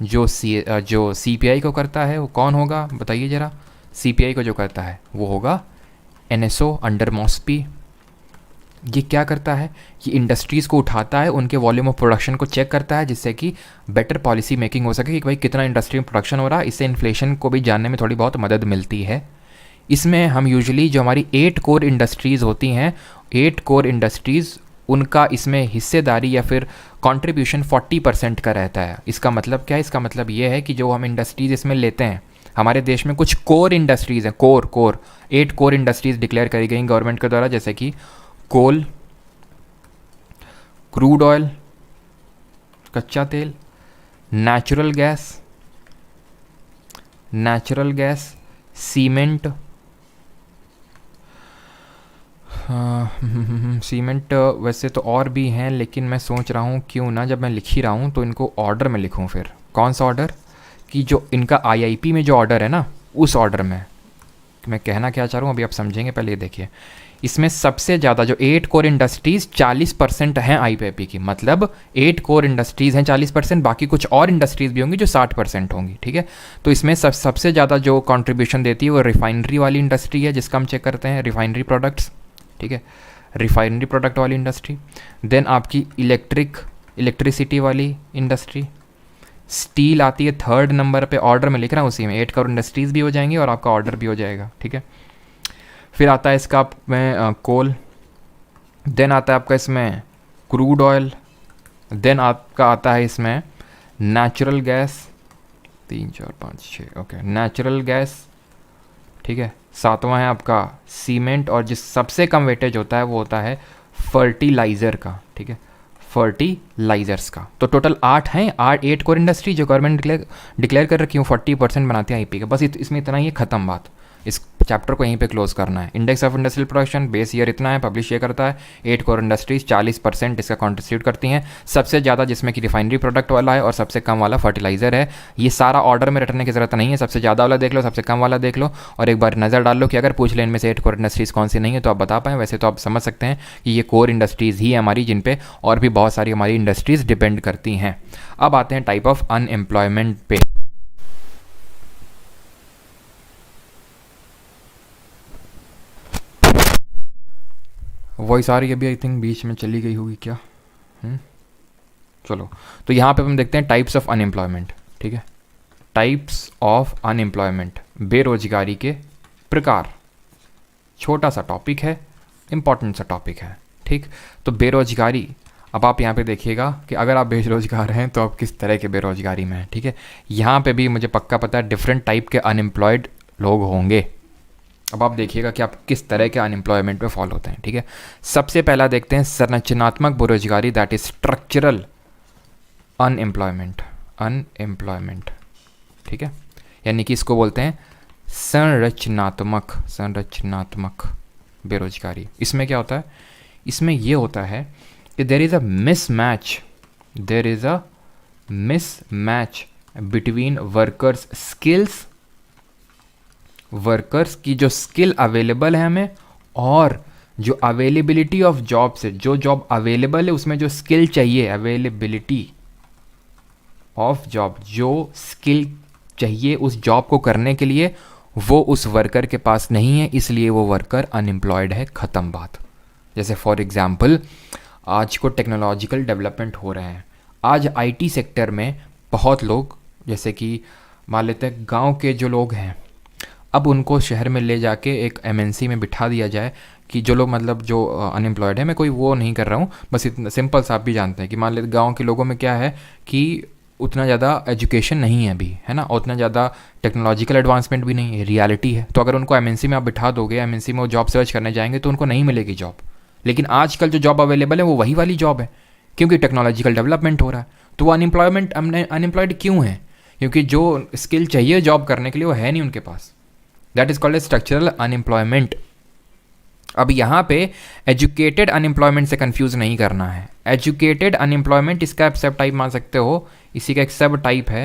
जो CPI को करता है वो कौन होगा बताइए ज़रा? CPI को जो करता है वो होगा NSO अंडर मॉस्पी। ये क्या करता है? ये इंडस्ट्रीज़ को उठाता है, उनके वॉल्यूम ऑफ प्रोडक्शन को चेक करता है, जिससे कि बेटर पॉलिसी मेकिंग हो सके कि भाई कितना इंडस्ट्री में प्रोडक्शन हो रहा है। इससे इन्फ्लेशन को भी जानने में थोड़ी बहुत मदद मिलती है। इसमें हम यूजुअली जो हमारी 8 कोर इंडस्ट्रीज़ होती हैं, 8 कोर इंडस्ट्रीज़, उनका इसमें हिस्सेदारी या फिर कंट्रीब्यूशन 40% का रहता है। इसका मतलब क्या है? इसका मतलब ये है कि जो हम इंडस्ट्रीज़ इसमें लेते हैं, हमारे देश में कुछ कोर इंडस्ट्रीज़ हैं, कोर 8 कोर इंडस्ट्रीज़ डिक्लेयर करी गई गवर्नमेंट के द्वारा, जैसे कि कोल, क्रूड ऑयल कच्चा तेल, नेचुरल गैस, सीमेंट, सीमेंट वैसे तो और भी हैं, लेकिन मैं सोच रहा हूँ क्यों ना जब मैं लिख ही रहा हूँ तो इनको ऑर्डर में लिखूँ। फिर कौन सा ऑर्डर? कि जो इनका IIP में जो ऑर्डर है ना, उस ऑर्डर में मैं कहना क्या चाह रहा हूँ अभी आप समझेंगे। पहले ये देखिए, इसमें सबसे ज़्यादा जो 8 कोर इंडस्ट्रीज़ 40% हैं IIP की, मतलब 8 कोर इंडस्ट्रीज़ हैं 40%, बाकी कुछ और इंडस्ट्रीज़ भी होंगी जो 60% होंगी, ठीक है। तो इसमें सबसे ज़्यादा जो कंट्रीब्यूशन देती है वो रिफाइनरी वाली इंडस्ट्री है, जिसका हम चेक करते हैं रिफाइनरी प्रोडक्ट्स, ठीक है, रिफाइनरी प्रोडक्ट वाली इंडस्ट्री। देन आपकी इलेक्ट्रिसिटी वाली इंडस्ट्री, स्टील आती है 3rd नंबर पे, ऑर्डर में लिख रहा हूँ, उसी में 8 करोड़ इंडस्ट्रीज़ भी हो जाएंगी और आपका ऑर्डर भी हो जाएगा, ठीक है। फिर आता है इसका में कोल, देन आता है आपका इसमें क्रूड ऑयल, देन आपका आता है इसमें natural gas, 3 4 5 6, okay, natural gas, ठीक है। 7वां है आपका सीमेंट, और जिस सबसे कम वेटेज होता है वो होता है फर्टिलाइज़र का, ठीक है, फर्टिलाइजर्स का। तो टोटल 8 हैं, 8 कोर इंडस्ट्री जो गवर्नमेंट डिक्लेयर कर रखी हूँ, 40% बनाते हैं IIP का। बस इसमें इतना ही है, ख़त्म बात। इस चैप्टर को यहीं पे क्लोज करना है। Index of industrial production base year इतना है, पब्लिश ये करता है, 8 कोर इंडस्ट्रीज 40% इसका कॉन्ट्रीब्यूट करती हैं, सबसे ज़्यादा जिसमें कि रिफाइनरी प्रोडक्ट वाला है और सबसे कम वाला फर्टिलाइज़र है। ये सारा ऑर्डर में रटने की ज़रूरत नहीं है, सबसे ज़्यादा वाला देख लो, सबसे कम वाला देख लो, और एक बार नज़र डाल लो कि अगर पूछ ले इनमें से 8 कोर इंडस्ट्रीज़ कौन सी नहीं है तो आप बता पाएँ। वैसे तो आप समझ सकते हैं कि ये कोर इंडस्ट्रीज़ ही है हमारी, जिन पे और भी बहुत सारी हमारी इंडस्ट्रीज़ डिपेंड करती हैं। अब आते हैं टाइप ऑफ अनएम्प्लॉयमेंट पे। वॉइस आ रही है अभी? आई थिंक बीच में चली गई होगी क्या? चलो, तो यहाँ पे हम देखते हैं टाइप्स ऑफ अनएम्प्लॉयमेंट, ठीक है। टाइप्स ऑफ अनएम्प्लॉयमेंट, बेरोजगारी के प्रकार। छोटा सा टॉपिक है, इंपॉर्टेंट सा टॉपिक है, ठीक। तो बेरोजगारी, अब आप यहाँ पे देखिएगा कि अगर आप बेरोजगार हैं तो आप किस तरह के बेरोजगारी में हैं, ठीक है। यहाँ पे भी मुझे पक्का पता है डिफरेंट टाइप के अनएम्प्लॉयड लोग होंगे। अब आप देखिएगा कि आप किस तरह के अनएम्प्लॉयमेंट पे फॉलो होते हैं, ठीक है। सबसे पहला देखते हैं संरचनात्मक बेरोजगारी, that is structural unemployment, unemployment, ठीक है, यानी कि इसको बोलते हैं संरचनात्मक, संरचनात्मक बेरोजगारी। इसमें क्या होता है, इसमें ये होता है कि there is a mismatch, there is a mismatch between workers skills, workers की जो स्किल अवेलेबल है हमें, और जो अवेलेबिलिटी ऑफ जॉब से, जो जॉब अवेलेबल है उसमें जो स्किल चाहिए, अवेलेबिलिटी ऑफ जॉब, जो स्किल चाहिए उस जॉब को करने के लिए, वो उस वर्कर के पास नहीं है, इसलिए वो वर्कर अनएम्प्लॉयड है, ख़त्म बात। जैसे फॉर एग्जांपल आज को टेक्नोलॉजिकल डेवलपमेंट हो रहे हैं, आज आईटी सेक्टर में बहुत लोग, जैसे कि मान लेते हैं गांव के जो लोग हैं, अब उनको शहर में ले जाके एक एमएनसी में बिठा दिया जाए कि जो लोग मतलब जो अनएम्प्लॉयड है, मैं कोई वो नहीं कर रहा हूँ, बस इतना सिंपल सा आप भी जानते हैं कि मान लेते गाँव के लोगों में क्या है कि उतना ज़्यादा एजुकेशन नहीं है अभी, है ना, और उतना ज़्यादा टेक्नोलॉजिकल एडवांसमेंट भी नहीं है, रियलिटी है। तो अगर उनको एमएनसी में आप बिठा दोगे, एमएनसी में वो जॉब सर्च करने जाएंगे तो उनको नहीं मिलेगी जॉब। लेकिन आजकल जो जॉब अवेलेबल है वो वही वाली जॉब है, क्योंकि टेक्नोलॉजिकल डेवलपमेंट हो रहा है। तो वो अनएम्प्लॉयड क्यों है? क्योंकि जो स्किल चाहिए जॉब करने के लिए वो है नहीं उनके पास। That is called a structural unemployment. अब यहाँ पे एजुकेटेड अनएम्प्लॉयमेंट से कंफ्यूज नहीं करना है। एजुकेटेड अनएम्प्लॉयमेंट इसका आप सब टाइप मान सकते हो, इसी का एक सब टाइप है।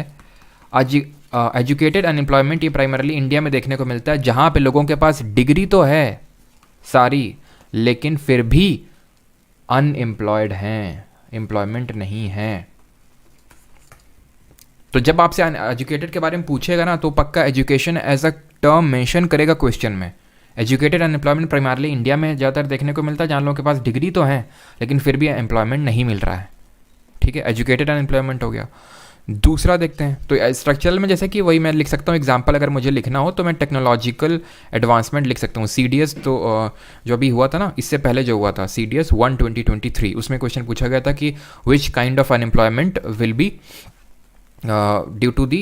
एजुकेटेड अनएम्प्लॉयमेंट ये प्राइमरली इंडिया में देखने को मिलता है, जहाँ पे लोगों के पास डिग्री तो है सारी, लेकिन फिर भी अनएम्प्लॉयड हैं, एम्प्लॉयमेंट नहीं है। तो जब आपसे एजुकेटेड के बारे में पूछेगा ना, तो पक्का education as a term mention करेगा क्वेश्चन में। एजुकेटेड अनएम्प्लॉयमेंट प्राइमरली इंडिया में ज़्यादातर देखने को मिलता है, जहाँ लोगों के पास डिग्री तो है लेकिन फिर भी एम्प्लॉयमेंट नहीं मिल रहा है, ठीक है, एजुकेटेड अनएम्प्लॉयमेंट हो गया। दूसरा देखते हैं, तो स्ट्रक्चरल में जैसे कि वही मैं लिख सकता हूँ एग्जांपल, अगर मुझे लिखना हो तो मैं टेक्नोलॉजिकल एडवांसमेंट लिख सकता हूँ। सीडीएस तो जो अभी हुआ था ना, इससे पहले जो हुआ था सीडीएस 1 2023, उसमें क्वेश्चन पूछा गया था कि which kind of unemployment will be due to the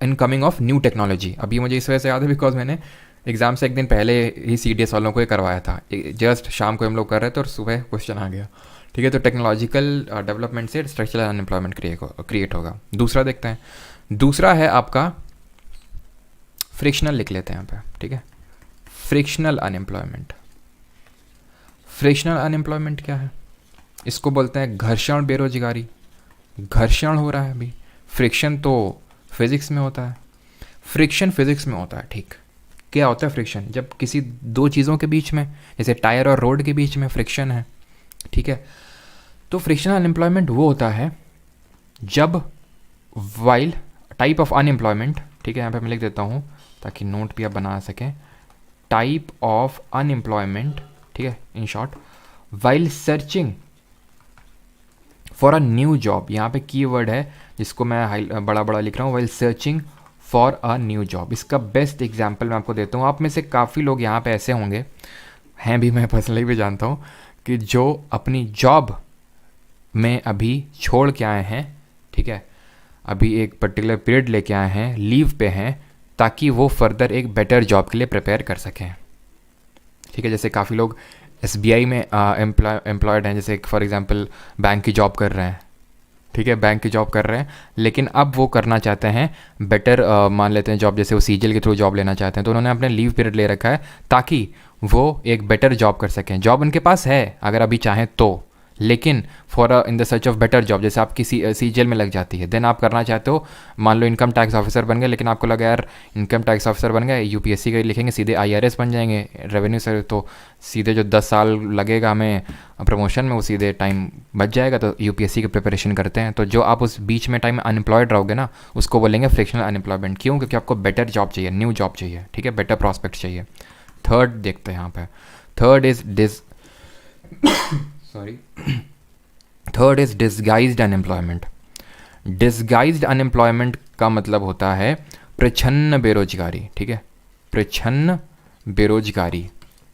incoming of new technology. अभी मुझे इस वजह से याद है बिकॉज मैंने एग्ज़ाम से एक दिन पहले ही सीडीएस वालों को ये करवाया था, जस्ट शाम को हम लोग कर रहे थे और सुबह क्वेश्चन आ गया, ठीक है। तो टेक्नोलॉजिकल डेवलपमेंट से स्ट्रक्चरल अनएम्प्लॉयमेंट क्रिएट होगा। दूसरा देखते हैं, दूसरा है आपका फ्रिक्शनल, लिख लेते हैं यहाँ पे, ठीक है, फ्रिक्शनल अनएम्प्लॉयमेंट। फ्रिक्शनल अनएम्प्लॉयमेंट क्या है? इसको बोलते हैं घर्षण बेरोजगारी। घर्षण हो रहा है अभी, फ्रिक्शन तो फिजिक्स में होता है, फ्रिक्शन फिजिक्स में होता है, ठीक। क्या होता है फ्रिक्शन? जब किसी दो चीज़ों के बीच में, जैसे टायर और रोड के बीच में फ्रिक्शन है, ठीक है। तो फ्रिक्शनल अनएम्प्लॉयमेंट वो होता है जब वाइल टाइप ऑफ अनएम्प्लॉयमेंट, ठीक है, यहाँ पे मैं लिख देता हूँ ताकि नोट भी आप बना सकें। टाइप ऑफ अनएम्प्लॉयमेंट, ठीक है, in short, while searching for a new job. यहाँ पे कीवर्ड है जिसको मैं बड़ा बड़ा लिख रहा हूँ, while searching for a new job. इसका बेस्ट एग्जाम्पल मैं आपको देता हूँ। आप में से काफ़ी लोग यहाँ पे ऐसे होंगे, हैं भी, मैं पर्सनली भी जानता हूँ, कि जो अपनी जॉब में अभी छोड़ के आए हैं, ठीक है, अभी एक पर्टिकुलर पीरियड लेके आए हैं, लीव पे हैं, ताकि वो फर्दर एक बेटर जॉब के लिए प्रिपेयर कर सकें, ठीक है। जैसे काफ़ी लोग एसबीआई में एम्प्लॉयड हैं, जैसे फॉर एग्जांपल बैंक की जॉब कर रहे हैं, ठीक है, बैंक की जॉब कर रहे हैं, लेकिन अब वो करना चाहते हैं बेटर, मान लेते हैं जॉब, जैसे वो सीजीएल के थ्रू जॉब लेना चाहते हैं, तो उन्होंने अपने लीव पीरियड ले रखा है ताकि वो एक बेटर जॉब कर सकें। जॉब उनके पास है अगर अभी चाहें तो, लेकिन for in the search of better job, जैसे आपकी सीजीएल में लग जाती है, देन आप करना चाहते हो, मान लो इनकम टैक्स ऑफिसर बन गए, लेकिन आपको लगा यार इनकम टैक्स ऑफिसर बन गए, यूपीएससी का लिखेंगे सीधे आईआरएस बन जाएंगे, रेवेन्यू सर, तो सीधे जो 10 साल लगेगा हमें प्रमोशन में वो सीधे टाइम बच जाएगा, तो यूपीएससी की प्रिपरेशन करते हैं। तो जो आप उस बीच में टाइम अनएम्प्लॉयड रहोगे ना, उसको बोलेंगे फ्रिक्शनल अनएम्प्लॉयमेंट। क्यों? क्योंकि आपको बेटर जॉब चाहिए, न्यू जॉब चाहिए, ठीक है, बेटर प्रॉस्पेक्ट चाहिए। थर्ड देखते हैं यहाँ पे, third is disguised unemployment. Disguised unemployment का मतलब होता है प्रच्छन्न बेरोजगारी, ठीक है, प्रच्छन्न बेरोजगारी।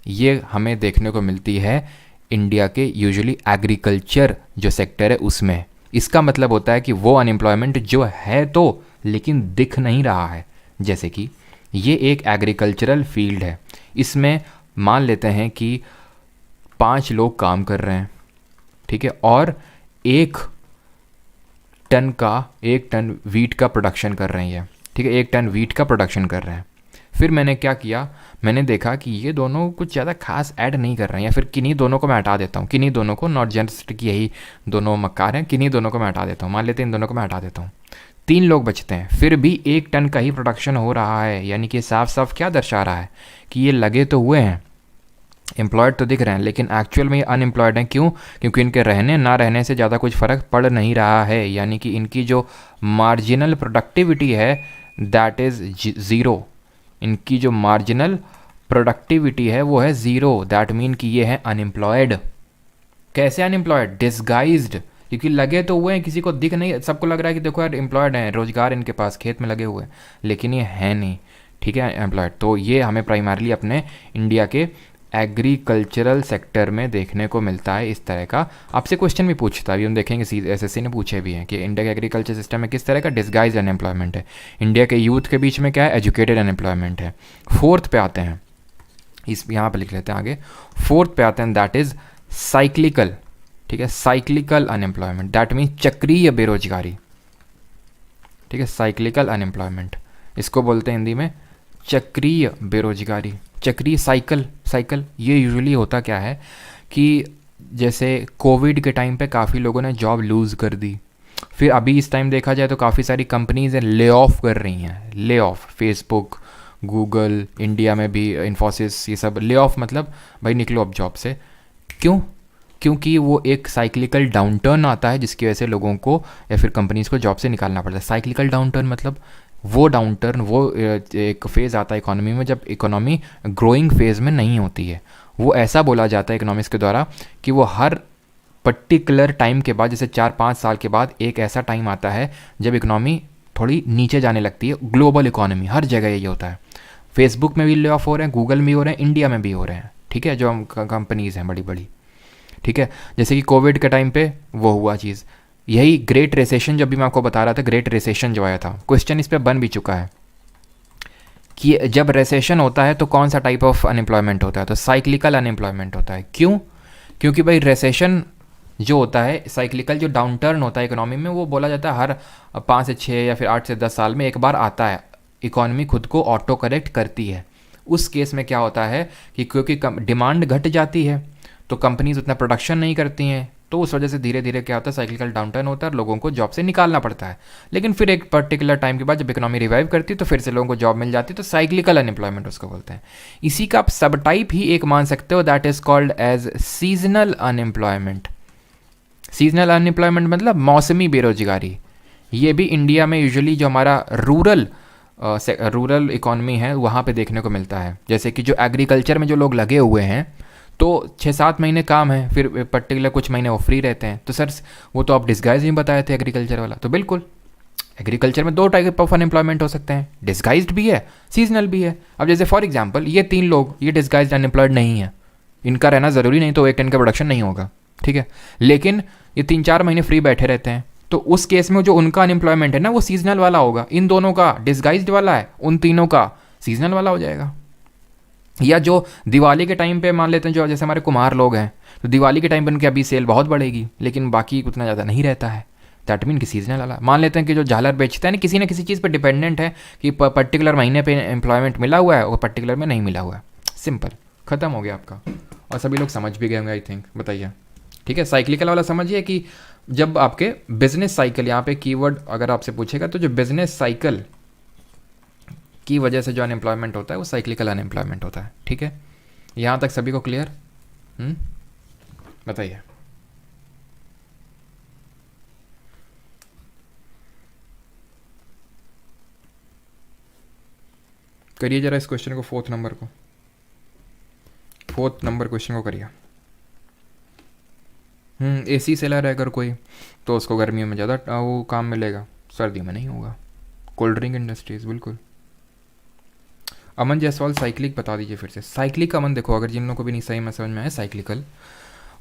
ये हमें देखने को मिलती है इंडिया के यूजुअली एग्रीकल्चर जो सेक्टर है उसमें। इसका मतलब होता है कि वो अनएम्प्लॉयमेंट जो है तो लेकिन दिख नहीं रहा है। जैसे कि ये एक एग्रीकल्चरल फील्ड है, इसमें मान लेते हैं कि 5 लोग काम कर रहे हैं, ठीक है, और एक टन वीट का प्रोडक्शन कर रहे हैं, ठीक है, 1 टन वीट का प्रोडक्शन कर रहे हैं। फिर मैंने क्या किया, मैंने देखा कि ये दोनों कुछ ज़्यादा खास ऐड नहीं कर रहे हैं, या फिर किन्हीं दोनों को मैं हटा देता हूँ, किन्हीं दोनों को, नॉट जस्ट कि यही दोनों मक्कार हैं, किन्हीं दोनों को मैं हटा देता हूँ, मान लेते हैं इन दोनों को मैं हटा देता हूँ, 3 लोग बचते हैं, फिर भी 1 टन का ही प्रोडक्शन हो रहा है। यानी कि साफ साफ क्या दर्शा रहा है कि ये लगे तो हुए हैं, एम्प्लॉयड तो दिख रहे हैं, लेकिन एक्चुअल में ये अनएम्प्लॉयड हैं। क्यों? क्योंकि इनके रहने ना रहने से ज़्यादा कुछ फ़र्क पड़ नहीं रहा है। यानी कि इनकी जो मार्जिनल प्रोडक्टिविटी है दैट इज़ ज़ीरो, इनकी जो मार्जिनल प्रोडक्टिविटी है वो है ज़ीरो। दैट मीन कि ये है अनएम्प्लॉयड। कैसे अनएम्प्लॉयड? डिस्गाइज्ड, क्योंकि लगे तो हुए हैं, किसी को दिख नहीं, सबको लग रहा है कि देखो यार एम्प्लॉयड हैं, रोजगार इनके पास, खेत में लगे हुए हैं, लेकिन ये है नहीं, ठीक है, एम्प्लॉयड। तो ये हमें प्राइमरली अपने इंडिया के एग्रीकल्चरल सेक्टर में देखने को मिलता है। इस तरह का आपसे क्वेश्चन भी पूछता है, अभी हम देखेंगे, एसएससी ने पूछे भी हैं कि इंडिया के एग्रीकल्चर सिस्टम में किस तरह का डिस्गाइज अनएम्प्लॉयमेंट है। इंडिया के यूथ के बीच में क्या है? एजुकेटेड अनएम्प्लॉयमेंट है। 4th पे आते हैं, इस यहाँ पे लिख लेते हैं आगे, 4th पे आते हैं, दैट इज़ साइक्लिकल, ठीक है, साइक्लिकल अनएम्प्लॉयमेंट, दैट मीन चक्रीय बेरोजगारी, ठीक है, साइक्लिकल अनएम्प्लॉयमेंट, इसको बोलते हैं हिंदी में चक्रीय बेरोजगारी। चक्रीय साइकिल ये यूजुअली होता क्या है कि जैसे कोविड के टाइम पे काफ़ी लोगों ने जॉब लूज़ कर दी, फिर अभी इस टाइम देखा जाए तो काफ़ी सारी कंपनीज हैं ले ऑफ कर रही हैं, lay off, Facebook, Google, India में भी इन्फोसिस, ये सब ले ऑफ, मतलब भाई निकलो अब जॉब से। क्यों? क्योंकि वो एक साइक्लिकल डाउनटर्न आता है जिसकी वजह से लोगों को या फिर कंपनीज़ को जॉब से निकालना पड़ता है। साइक्लिकल डाउनटर्न मतलब वो डाउनटर्न, वो एक फेज़ आता है इकोनॉमी में जब इकोनॉमी ग्रोइंग फेज़ में नहीं होती है। वो ऐसा बोला जाता है इकोनॉमिक्स के द्वारा कि वो हर पर्टिकुलर टाइम के बाद, जैसे 4-5 साल के बाद एक ऐसा टाइम आता है जब इकोनॉमी थोड़ी नीचे जाने लगती है। ग्लोबल इकोनॉमी हर जगह यही होता है। फेसबुक में भी ले ऑफ हो रहे हैं, गूगल में भी हो रहे हैं, इंडिया में भी हो रहे हैं, ठीक है, जो हम कंपनीज़ हैं बड़ी बड़ी, ठीक है। जैसे कि कोविड के टाइम पे वो हुआ चीज़, यही ग्रेट रिसेशन, जब भी मैं आपको बता रहा था ग्रेट रिसेशन जो आया था, क्वेश्चन इस पे बन भी चुका है कि जब रिसेशन होता है तो कौन सा टाइप ऑफ अनएम्प्लॉयमेंट होता है, तो साइक्लिकल अनएम्प्लॉयमेंट होता है। क्यों? क्योंकि भाई रिसेशन जो होता है, साइक्लिकल जो डाउनटर्न होता है इकोनॉमी में, वो बोला जाता है हर 5 से 6 या फिर 8 से 10 साल में एक बार आता है। इकोनॉमी खुद को ऑटो करेक्ट करती है। उस केस में क्या होता है कि क्योंकि डिमांड घट जाती है तो कंपनीज उतना प्रोडक्शन नहीं करती हैं, तो उस वजह से धीरे धीरे क्या होता है, साइक्लिकल डाउनटर्न होता है और लोगों को जॉब से निकालना पड़ता है। लेकिन फिर एक पर्टिकुलर टाइम के बाद जब इकोनॉमी रिवाइव करती है तो फिर से लोगों को जॉब मिल जाती है, तो साइक्लिकल अनएम्प्लॉयमेंट उसको बोलते हैं। इसी का आप सब टाइप ही एक मान सकते हो, that is called as seasonal unemployment. Seasonal unemployment मतलब मौसमी बेरोजगारी। ये भी इंडिया में यूजुअली जो हमारा रूरल इकॉनमी है वहाँ पे देखने को मिलता है। जैसे कि जो एग्रीकल्चर में जो लोग लगे हुए हैं तो 6-7 महीने काम है, फिर पर्टिकुलर कुछ महीने वो फ्री रहते हैं। तो सर वो तो आप डिस्गाइज नहीं बताए थे एग्रीकल्चर वाला, तो बिल्कुल एग्रीकल्चर में 2 टाइप ऑफ अनएम्प्लॉयमेंट हो सकते हैं, डिस्गाइज्ड भी है, सीजनल भी है। अब जैसे फॉर एग्जांपल ये 3 लोग, ये डिस्गाइज्ड अनएम्प्लॉयड नहीं है, इनका रहना ज़रूरी नहीं तो 1 टन का प्रोडक्शन नहीं होगा, ठीक है, लेकिन ये 3-4 महीने फ्री बैठे रहते हैं, तो उस केस में जो उनका अनएम्प्लॉयमेंट है ना वो सीजनल वाला होगा। इन दोनों का डिस्गाइज्ड वाला है, उन तीनों का सीजनल वाला हो जाएगा। या जो दिवाली के टाइम पे मान लेते हैं, जो जैसे हमारे कुम्हार लोग हैं, तो दिवाली के टाइम पे उनकी अभी सेल बहुत बढ़ेगी, लेकिन बाकी उतना ज़्यादा नहीं रहता है, दैट मीन कि सीजनल वाला। मान लेते हैं कि जो झालर बेचता है ना किसी चीज़ पर डिपेंडेंट है कि पर्टिकुलर महीने पे एम्प्लॉयमेंट मिला हुआ है और पर्टिकुलर में नहीं मिला हुआ है। सिंपल, ख़त्म हो गया आपका, और सभी लोग समझ भी गए होंगे आई थिंक। बताइए, ठीक है। साइक्लिकल वाला समझिए कि जब आपके बिजनेस साइकिल, यहाँ पे कीवर्ड अगर आपसे पूछेगा तो जो बिजनेस साइकिल की वजह से जो अनएम्प्लॉयमेंट होता है वो साइक्लिकल अनएम्प्लॉयमेंट होता है, ठीक है। यहाँ तक सभी को क्लियर? बताइए। करिए जरा इस क्वेश्चन को, 4th नंबर को, 4th नंबर क्वेश्चन को करिए। एसी सेलर है अगर कोई तो उसको गर्मियों में ज़्यादा वो काम मिलेगा, सर्दियों में नहीं होगा। कोल्ड ड्रिंक इंडस्ट्रीज, बिल्कुल। अमन जायसवाल साइक्लिक बता दीजिए फिर से। साइक्लिक अमन देखो, अगर जिन लोगों को भी नहीं सही में समझ में आया, साइक्लिकल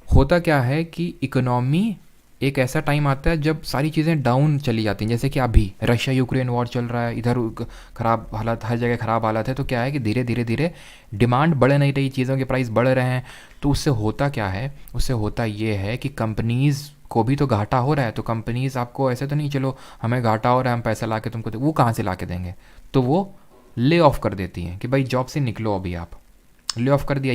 होता क्या है कि इकोनॉमी एक ऐसा टाइम आता है जब सारी चीज़ें डाउन चली जाती हैं। जैसे कि अभी रशिया यूक्रेन वॉर चल रहा है, इधर ख़राब हालत, हर जगह ख़राब हालत है, तो क्या है कि धीरे धीरे धीरे डिमांड बढ़ नहीं रही, चीज़ों के प्राइस बढ़ रहे हैं। तो उससे होता क्या है, उससे होता ये है कि कंपनीज़ को भी तो घाटा हो रहा है, तो कंपनीज आपको ऐसे तो नहीं चलो हमें घाटा हो रहा है हम पैसा ला के तुमको वो कहाँ से ला के देंगे, तो वो ले ऑफ कर देती हैं कि भाई जॉब से निकलो अभी आप, ले ऑफ कर दिया।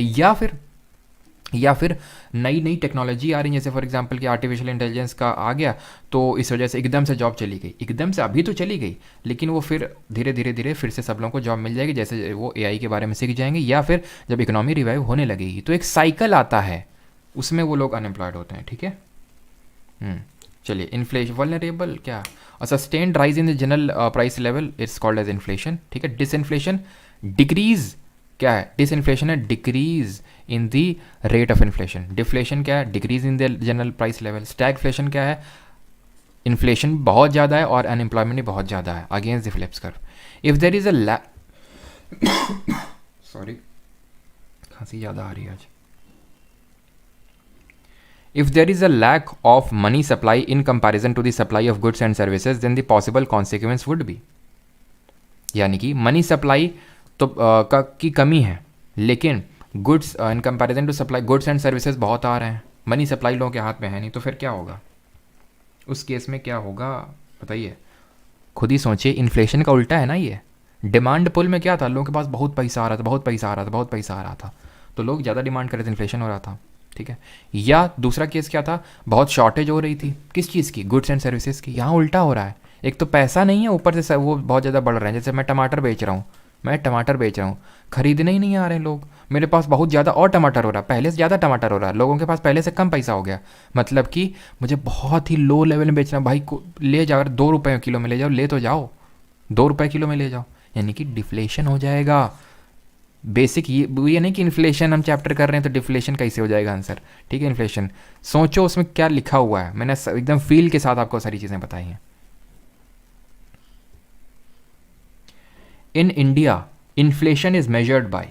या फिर नई नई टेक्नोलॉजी आ रही है, जैसे फॉर एग्जांपल कि आर्टिफिशियल इंटेलिजेंस का आ गया, तो इस वजह से एकदम से जॉब चली गई, एकदम से अभी तो चली गई लेकिन वो फिर धीरे धीरे धीरे फिर से सब लोगों को जॉब मिल जाएगी, जैसे वो एआई के बारे में सीख जाएंगे या फिर जब इकोनॉमी रिवाइव होने लगेगी, तो एक साइकिल आता है उसमें वो लोग अनएम्प्लॉयड होते हैं। ठीक है, चलिए इन्फ्लेशन वल्नरेबल क्या, sustained rise in the general price level it's called as inflation. ठीक है, डिसइन्फ्लेशन डिक्रीज क्या है, डिसइन्फ्लेशन है decrease in the rate of inflation. Deflation क्या है, decrease in the general price level. Stagflation क्या है, इन्फ्लेशन बहुत ज़्यादा है और अनएम्प्लॉयमेंट भी बहुत ज़्यादा है, against the Phillips curve. If there is a sorry खांसी ज़्यादा आ रही है आज। If there is a lack of money supply in comparison to the supply of goods and services, then the possible consequence would be, यानी कि money supply तो की कमी है लेकिन goods in comparison to supply goods and services बहुत आ रहे हैं, मनी सप्लाई लोगों के हाथ में है नहीं, तो फिर क्या होगा उस केस में, क्या होगा बताइए, खुद ही सोचिए। इन्फ्लेशन का उल्टा है ना ये। डिमांड पुल में क्या था, लोगों के पास बहुत पैसा आ रहा था, बहुत पैसा आ रहा था, बहुत पैसा आ रहा था, तो लोग ज़्यादा डिमांड कर रहे थे, इन्फ्लेशन हो रहा था। ठीक है, या दूसरा केस क्या था, बहुत शॉर्टेज हो रही थी किस चीज़ की, गुड्स एंड सर्विसेज की। यहाँ उल्टा हो रहा है, एक तो पैसा नहीं है ऊपर से वो बहुत ज़्यादा बढ़ रहे हैं। जैसे मैं टमाटर बेच रहा हूँ, खरीदने ही नहीं आ रहे हैं लोग, मेरे पास बहुत ज़्यादा और टमाटर हो रहा है, पहले से ज़्यादा टमाटर हो रहा है, लोगों के पास पहले से कम पैसा हो गया, मतलब कि मुझे बहुत ही लो लेवल में बेचना। भाई को ले जाओ, 2 रुपये किलो में ले जाओ, ले तो जाओ 2 रुपये किलो में ले जाओ, यानी कि डिफ्लेशन हो जाएगा। बेसिक ये नहीं कि इन्फ्लेशन हम चैप्टर कर रहे हैं तो डिफ्लेशन कैसे हो जाएगा आंसर। ठीक है, इन्फ्लेशन सोचो उसमें क्या लिखा हुआ है, मैंने एकदम फील के साथ आपको सारी चीज़ें बताई हैं। In India inflation is measured by,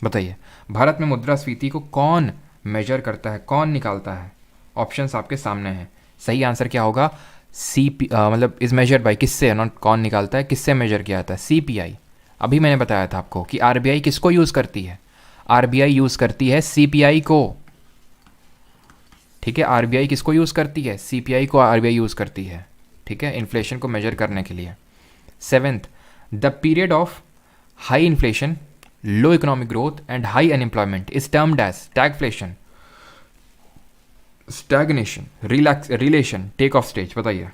बताइए भारत में मुद्रास्फीति को कौन मेजर करता है, कौन निकालता है? ऑप्शंस आपके सामने हैं। सही आंसर क्या होगा, मतलब इज मेजर्ड बाय, किससे, नॉट कौन निकालता है, किससे मेजर किया जाता है, सीपीआई। अभी मैंने बताया था आपको कि आरबीआई किसको यूज़ करती है, आरबीआई यूज़ करती है सीपीआई को। ठीक है, आरबीआई किसको यूज़ करती है, सीपीआई को आरबीआई यूज़ करती है। ठीक है, इन्फ्लेशन को मेजर करने के लिए। 7th, the period of high inflation, low economic growth and high unemployment is termed as stagflation, stagnation, relation, take off stage. बताइए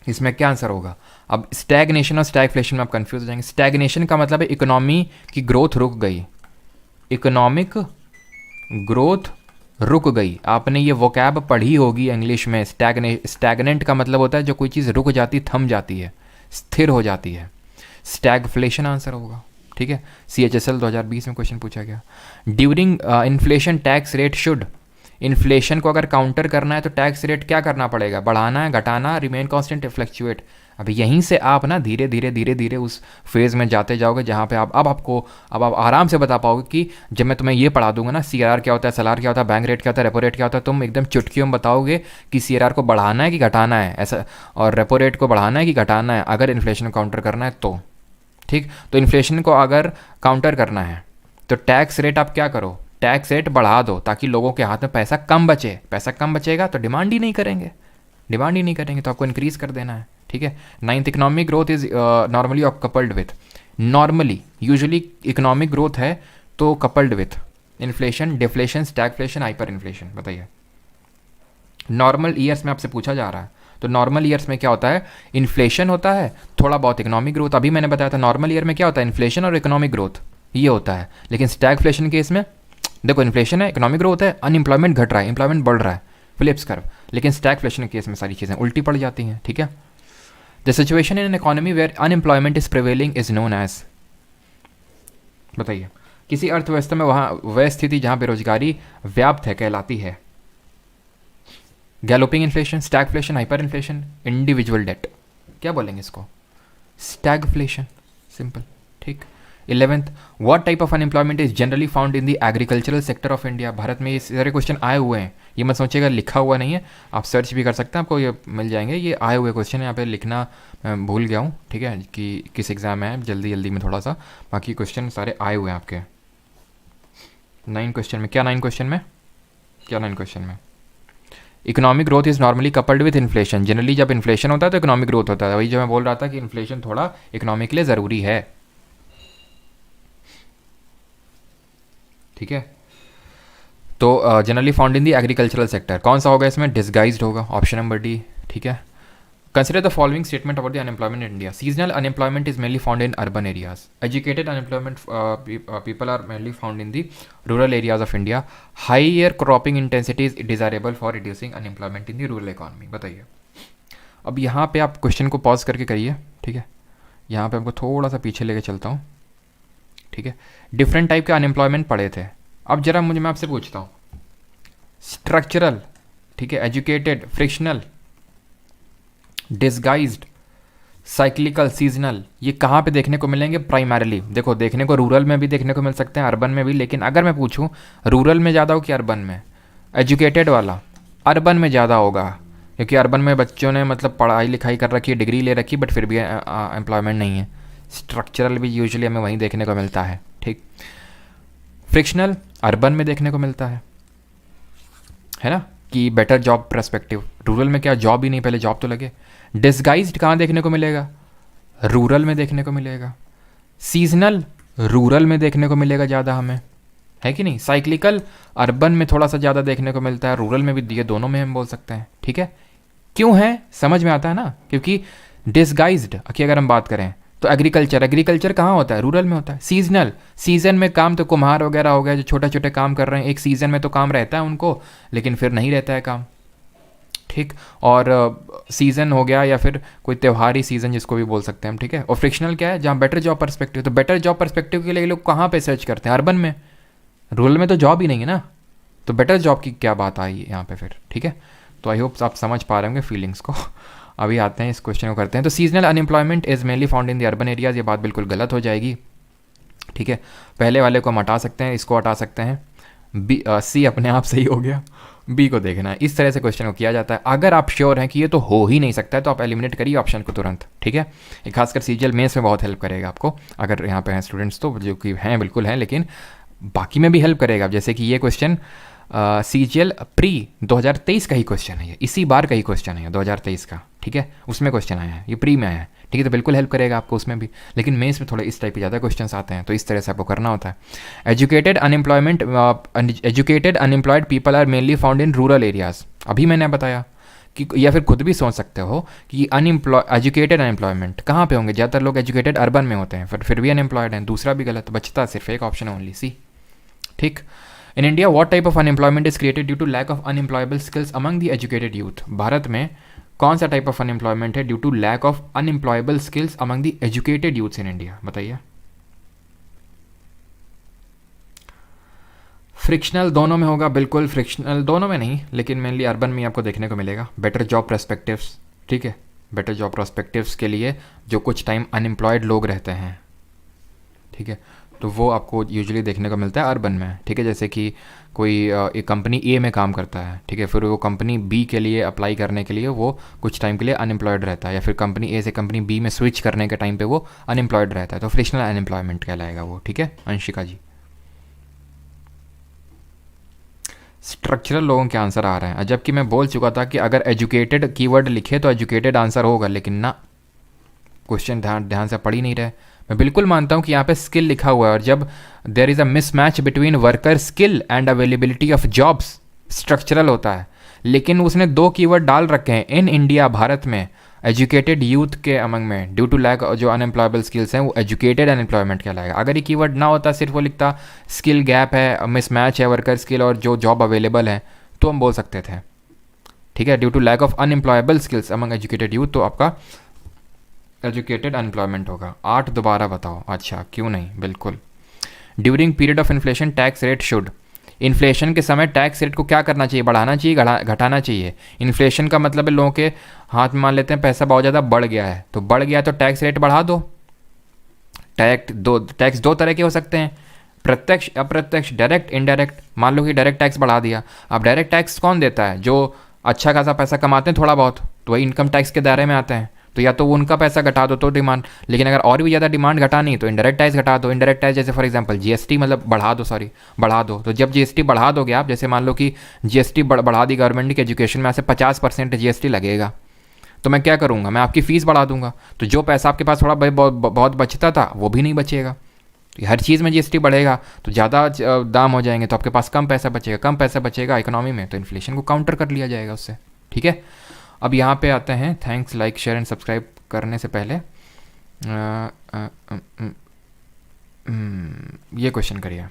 इसमें क्या आंसर होगा। अब स्टैग्नेशन और स्टैगफ्लेशन में आप कंफ्यूज हो जाएंगे। स्टैग्नेशन का मतलब है इकोनॉमी की ग्रोथ रुक गई, इकोनॉमिक ग्रोथ रुक गई। आपने ये वोकैब पढ़ी होगी इंग्लिश में। स्टैग्नेंट का मतलब होता है जो कोई चीज़ रुक जाती, थम जाती है, स्थिर हो जाती है। स्टैगफ्लेशन आंसर होगा। ठीक है, CHSL 2020 में क्वेश्चन पूछा गया। During inflation tax rate should, inflation को अगर काउंटर करना है तो टैक्स रेट क्या करना पड़ेगा, बढ़ाना है, घटाना, रिमेन कांस्टेंट, फ्लक्चुएट। अब यहीं से आप ना धीरे धीरे उस फेज़ में जाते जाओगे जहाँ पे आप आराम से बता पाओगे कि जब मैं तुम्हें ये पढ़ा दूंगा ना, CRR क्या होता है, SLR क्या होता है, बैंक रेट क्या होता है, रेपो रेट क्या होता है, तुम एकदम चुटकियों में बताओगे कि CRR को बढ़ाना है कि घटाना है ऐसा, और रेपो रेट को बढ़ाना है कि घटाना है अगर इन्फ्लेशन को काउंटर करना है तो। ठीक, तो इन्फ्लेशन को अगर काउंटर करना है तो टैक्स रेट आप क्या करो, टैक्स रेट बढ़ा दो ताकि लोगों के हाथ में पैसा कम बचे। पैसा कम बचेगा तो डिमांड ही नहीं करेंगे, तो आपको इंक्रीज़ कर देना है। ठीक है, 9th, economic growth is normally coupled with, normally usually economic growth है तो coupled with inflation, deflation, stagflation, hyper inflation. बताइए नॉर्मल ईयर्स में आपसे पूछा जा रहा है तो नॉर्मल ईयर्स में क्या होता है, इन्फ्लेशन होता है, थोड़ा बहुत इकोनॉमिक ग्रोथ। अभी मैंने बताया था नॉर्मल ईयर में क्या होता है, इन्फ्लेशन और इकोनॉमिक ग्रोथ ये होता है। लेकिन स्टैगफ्लेशन केस में देखो इन्फ्लेशन है, इकोनॉमिक ग्रोथ है, अनएम्प्लॉयमेंट घट रहा है, एम्प्लॉयमेंट बढ़ रहा है, फिलिप्स कर्व। लेकिन स्टैगफ्लेशन केस में सारी चीज़ें उल्टी पड़ जाती हैं। ठीक है, the situation in an economy where unemployment is prevailing is known as, बताइए किसी अर्थव्यवस्था में वहाँ वह स्थिति जहाँ बेरोजगारी व्याप्त है कहलाती है। Galloping inflation, stagflation, hyper inflation, individual debt, क्या बोलेंगे इसको, स्टैगफ्लेशन, सिंपल। ठीक, 11th, what type of unemployment is generally found in the agricultural sector of India. Bharat में ये सारे क्वेश्चन आए हुए हैं, ये मत सोचिएगा लिखा हुआ नहीं है, आप सर्च भी कर सकते हैं, आपको ये मिल जाएंगे। ये आए हुए क्वेश्चन यहाँ पे लिखना मैं भूल गया हूँ। ठीक है, कि किस एग्ज़ाम में है, जल्दी में थोड़ा सा, बाकी क्वेश्चन सारे आए हुए हैं आपके। 9 क्वेश्चन में क्या 9 क्वेश्चन में क्या 9 क्वेश्चन में economic growth is normally coupled with inflation. Generally जब इन्फ्लेशन होता है तो इकोनॉमिक ग्रोथ होता है। वही जो मैं बोल रहा था कि इन्फ्लेशन थोड़ा इकोनॉमी के लिए ज़रूरी है। ठीक है, तो generally found in the agricultural sector. कौन सा होगा इसमें? डिसगाइज्ड होगा, ऑप्शन नंबर डी। ठीक है, consider the following statement about the unemployment in India. Seasonal unemployment is mainly found in urban areas. Educated unemployment people are mainly found in the rural areas of India. Higher cropping intensity is desirable for reducing unemployment in the rural economy. बताइए, अब यहाँ पे आप question को pause करके करिए। ठीक है, यहाँ पे आपको थोड़ा सा पीछे लेके चलता हूँ। ठीक है, डिफरेंट टाइप के अनएम्प्लॉयमेंट पढ़े थे। अब जरा मैं आपसे पूछता हूँ, स्ट्रक्चरल, ठीक है, educated, frictional, disguised, cyclical, seasonal, ये कहाँ पे देखने को मिलेंगे? प्राइमरीली देखो, देखने को रूरल में भी देखने को मिल सकते हैं, अर्बन में भी। लेकिन अगर मैं पूछूं रूरल में ज़्यादा हो कि अर्बन में, एजुकेटेड वाला अर्बन में ज़्यादा होगा, क्योंकि अर्बन में बच्चों ने मतलब पढ़ाई लिखाई कर रखी है, डिग्री ले रखी, बट फिर भी एम्प्लॉयमेंट नहीं है। स्ट्रक्चरल भी यूजुअली हमें वहीं देखने को मिलता है। ठीक, फ्रिक्शनल अर्बन में देखने को मिलता है ना, कि बेटर जॉब पर्सपेक्टिव। रूरल में क्या जॉब ही नहीं, पहले जॉब तो लगे। डिसगाइज्ड कहाँ देखने को मिलेगा? रूरल में देखने को मिलेगा। सीजनल रूरल में देखने को मिलेगा ज़्यादा हमें, है कि नहीं। साइक्लिकल अर्बन में थोड़ा सा ज़्यादा देखने को मिलता है, रूरल में भी, ये दोनों में हम बोल सकते हैं। ठीक है, क्यों है समझ में आता है ना, क्योंकि डिसगाइज्ड की अगर हम बात करें तो एग्रीकल्चर कहाँ होता है? रूरल में होता है। सीजनल, सीजन में काम, तो कुम्हार वगैरह हो गए जो छोटे छोटे काम कर रहे हैं, एक सीज़न में तो काम रहता है उनको, लेकिन फिर नहीं रहता है काम। ठीक, और सीज़न हो गया या फिर कोई त्योहारी सीज़न जिसको भी बोल सकते हैं हम। ठीक है, और फ्रिक्शनल क्या है? जहाँ बेटर जॉब पर्सपेक्टिव, तो बेटर जॉब पर्सपेक्टिव के लिए लोग कहाँ पे सर्च करते हैं? अर्बन में। रूरल में तो जॉब ही नहीं है ना, तो बेटर जॉब की क्या बात आई यहाँ पे फिर। ठीक है, तो आई होप आप समझ पा रहे होंगे फीलिंग्स को। अभी आते हैं, इस क्वेश्चन को करते हैं। तो seasonal unemployment is mainly found in the urban areas, ये बात बिल्कुल गलत हो जाएगी। ठीक है, पहले वाले को हम हटा सकते हैं, इसको हटा सकते हैं। बी, सी अपने आप सही हो गया, बी को देखना है। इस तरह से क्वेश्चन को किया जाता है। अगर आप श्योर हैं कि ये तो हो ही नहीं सकता है तो आप एलिमिनेट करिए ऑप्शन को तुरंत। ठीक है, ये खासकर सीजीएल मेंस में बहुत हेल्प करेगा आपको। अगर यहाँ पे हैं स्टूडेंट्स तो, जो कि हैं बिल्कुल हैं, लेकिन बाकी में भी हेल्प करेगा। जैसे कि ये क्वेश्चन सीजीएल प्री 2023 का ही क्वेश्चन है, ये इसी बार का ही क्वेश्चन है 2023 का। ठीक है, उसमें क्वेश्चन आया है, ये प्री में आया है। ठीक है, तो बिल्कुल हेल्प करेगा आपको उसमें भी। लेकिन मेंस में थोड़ा इस टाइप के ज़्यादा क्वेश्चंस आते हैं, तो इस तरह से आपको करना होता है। Educated unemployed people are mainly found in rural areas. अभी मैंने बताया कि, या फिर खुद भी सोच सकते हो कि एजुकेटेड अनएम्प्लॉयमेंट कहाँ पे होंगे? ज़्यादातर लोग एजुकेटेड अर्बन में होते हैं, फिर भी अनएम्प्लॉयड हैं। दूसरा भी गलत, बचता सिर्फ एक ऑप्शन है, ओनली सी। ठीक, in India what type of unemployment is created due to lack of unemployable skills among the educated youth. Bharat में कौन सा टाइप ऑफ अनएम्प्लॉयमेंट है due to lack of unemployable skills among the educated youths in India? बताइए। Frictional दोनों में होगा, बिल्कुल frictional दोनों में नहीं, लेकिन मेनली अर्बन में आपको देखने को मिलेगा। बेटर जॉब पर्सपेक्टिव्स, ठीक है, बेटर जॉब पर्सपेक्टिव्स के लिए जो कुछ टाइम अनएम्प्लॉयड लोग रहते हैं, ठीक है, तो वो आपको यूजुअली देखने को मिलता है अर्बन में। ठीक है, जैसे कि कोई एक कंपनी ए में काम करता है, ठीक है, फिर वो कंपनी बी के लिए अप्लाई करने के लिए वो कुछ टाइम के लिए अनएम्प्लॉयड रहता है, या फिर कंपनी ए से कंपनी बी में स्विच करने के टाइम पे वो अनएम्प्लॉयड रहता है, तो फ्रिक्शनल अनएम्प्लॉयमेंट कहलाएगा वो। ठीक है, अंशिका जी। स्ट्रक्चरल लोगों के आंसर आ रहे हैं, जबकि मैं बोल चुका था कि अगर एजुकेटेड कीवर्ड लिखे तो एजुकेटेड आंसर होगा, लेकिन ना, क्वेश्चन ध्यान से पढ़ ही नहीं रहे। मैं बिल्कुल मानता हूँ कि यहाँ पे स्किल लिखा हुआ है, और जब there is a mismatch between worker skill and availability of jobs, structural होता है। लेकिन उसने दो कीवर्ड डाल रखे हैं, इन इंडिया, भारत में, एजुकेटेड यूथ के अमंग में, ड्यू टू लैक जो अनएम्प्लॉयबल स्किल्स हैं वो एजुकेटेड अनएम्प्लॉयमेंट कहलाएगा। अगर ये कीवर्ड ना होता, सिर्फ वो लिखता स्किल गैप है, मिसमैच है वर्कर स्किल और जो जॉब अवेलेबल है, तो हम बोल सकते थे। ठीक है, due to lack of unemployable skills among educated youth, तो आपका एजुकेटेड अनएम्प्लॉयमेंट होगा। 8 दोबारा बताओ। अच्छा, क्यों नहीं, बिल्कुल। During period of inflation tax rate should, inflation के समय टैक्स रेट को क्या करना चाहिए? बढ़ाना चाहिए, घटाना चाहिए? इन्फ्लेशन का मतलब है लोगों के हाथ में मान लेते हैं पैसा बहुत ज़्यादा बढ़ गया है, तो बढ़ गया तो टैक्स रेट बढ़ा दो। टैक्स दो तरह के हो सकते हैं, प्रत्यक्ष, अप्रत्यक्ष, डायरेक्ट, इनडायरेक्ट। मान लो कि डायरेक्ट टैक्स बढ़ा दिया। अब डायरेक्ट टैक्स कौन देता है? जो अच्छा खासा पैसा कमाते हैं थोड़ा बहुत, तो वही इनकम टैक्स के दायरे में आते हैं। तो या तो वो उनका पैसा घटा दो तो डिमांड, लेकिन अगर और भी ज़्यादा डिमांड घटानी तो इनडायरेक्ट टैक्स घटा दो। इनडायरेक्ट टैक्स जैसे फॉर एग्जांपल जीएसटी मतलब बढ़ा दो। तो जब जीएसटी बढ़ा दोगे आप, जैसे मान लो कि जीएसटी बढ़ा दी गवर्नमेंट की एजुकेशन में, ऐसे 50% जीएसटी लगेगा, तो मैं क्या करूँगा, मैं आपकी फ़ीस बढ़ा दूंगा। तो जो पैसा आपके पास थोड़ा बहुत बचता था वो भी नहीं बचेगा। तो हर चीज़ में जीएसटी बढ़ेगा तो ज़्यादा दाम हो जाएंगे, तो आपके पास कम पैसा बचेगा। कम पैसा बचेगा इकोनॉमी में तो इन्फ्लेशन को काउंटर कर लिया जाएगा उससे। ठीक है, अब यहाँ पे आते हैं thanks, like, share and subscribe करने से पहले ये क्वेश्चन करिए।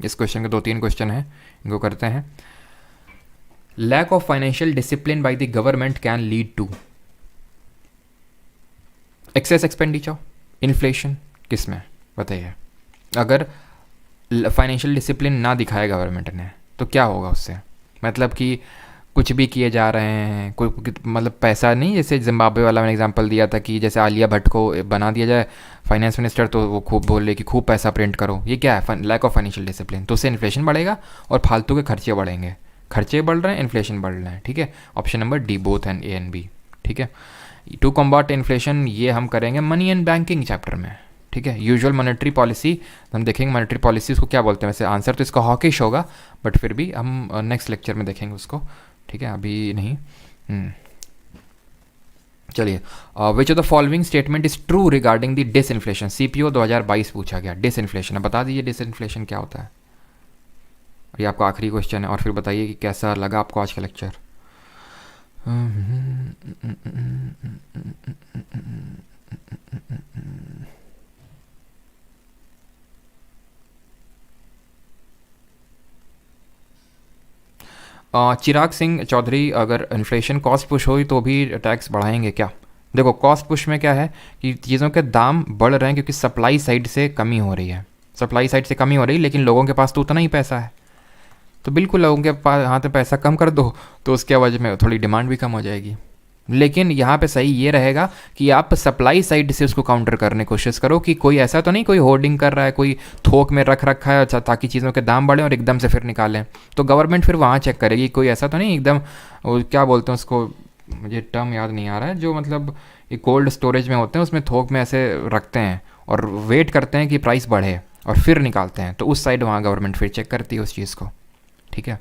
इस क्वेश्चन के 2-3 क्वेश्चन हैं, इनको करते हैं। Lack of financial discipline by the government can lead to excess expenditure, inflation. किस में बताइए? अगर फाइनेंशियल डिसिप्लिन ना दिखाए गवर्नमेंट ने तो क्या होगा उससे? मतलब कि कुछ भी किए जा रहे हैं, कोई मतलब पैसा नहीं, जैसे जिम्बाब्वे वाला मैंने एग्जांपल दिया था कि जैसे आलिया भट्ट को बना दिया जाए फाइनेंस मिनिस्टर तो वो खूब बोल रहे कि खूब पैसा प्रिंट करो। ये क्या है? Lack of financial discipline. तो उससे इन्फ्लेशन बढ़ेगा और फालतू के खर्चे बढ़ेंगे। खर्चे बढ़ रहे हैं, इन्फ्लेशन बढ़ रहा है। ठीक है, option number D, both and A and B. ठीक है, टू कॉम्बैट इन्फ्लेशन ये हम करेंगे मनी एंड बैंकिंग चैप्टर में। ठीक है, यूजुअल मॉनेटरी पॉलिसी हम देखेंगे। मॉनेटरी पॉलिसी उसको क्या बोलते हैं? वैसे आंसर तो इसका हॉकिश होगा, बट फिर भी हम नेक्स्ट लेक्चर में देखेंगे उसको। ठीक है, अभी नहीं। चलिए, which of the following statement is true regarding the disinflation? CPO 2022 पूछा गया, डिसइन्फ्लेशन। अब बता दीजिए डिसइन्फ्लेशन क्या होता है। ये आपका आखिरी क्वेश्चन है, और फिर बताइए कि कैसा लगा आपको आज का लेक्चर। चिराग सिंह चौधरी, अगर इन्फ्लेशन कॉस्ट पुश हुई तो भी टैक्स बढ़ाएंगे क्या? देखो, कॉस्ट पुश में क्या है कि चीज़ों के दाम बढ़ रहे हैं क्योंकि सप्लाई साइड से कमी हो रही है। सप्लाई साइड से कमी हो रही है, लेकिन लोगों के पास तो उतना ही पैसा है, तो बिल्कुल लोगों के पास हाथ में पैसा कम कर दो तो उसके वजह में थोड़ी डिमांड भी कम हो जाएगी। लेकिन यहाँ पे सही ये रहेगा कि आप सप्लाई साइड से उसको काउंटर करने की कोशिश करो कि कोई ऐसा तो नहीं कोई होर्डिंग कर रहा है, कोई थोक में रख रखा है ताकि चीज़ों के दाम बढ़ें और एकदम से फिर निकालें। तो गवर्नमेंट फिर वहाँ चेक करेगी कोई ऐसा तो नहीं एकदम, क्या बोलते हैं उसको, मुझे टर्म याद नहीं आ रहा है, जो मतलब ये कोल्ड स्टोरेज में होते हैं उसमें थोक में ऐसे रखते हैं और वेट करते हैं कि प्राइस बढ़े और फिर निकालते हैं। तो उस साइड वहाँ गवर्नमेंट फिर चेक करती है उस चीज़ को। ठीक है,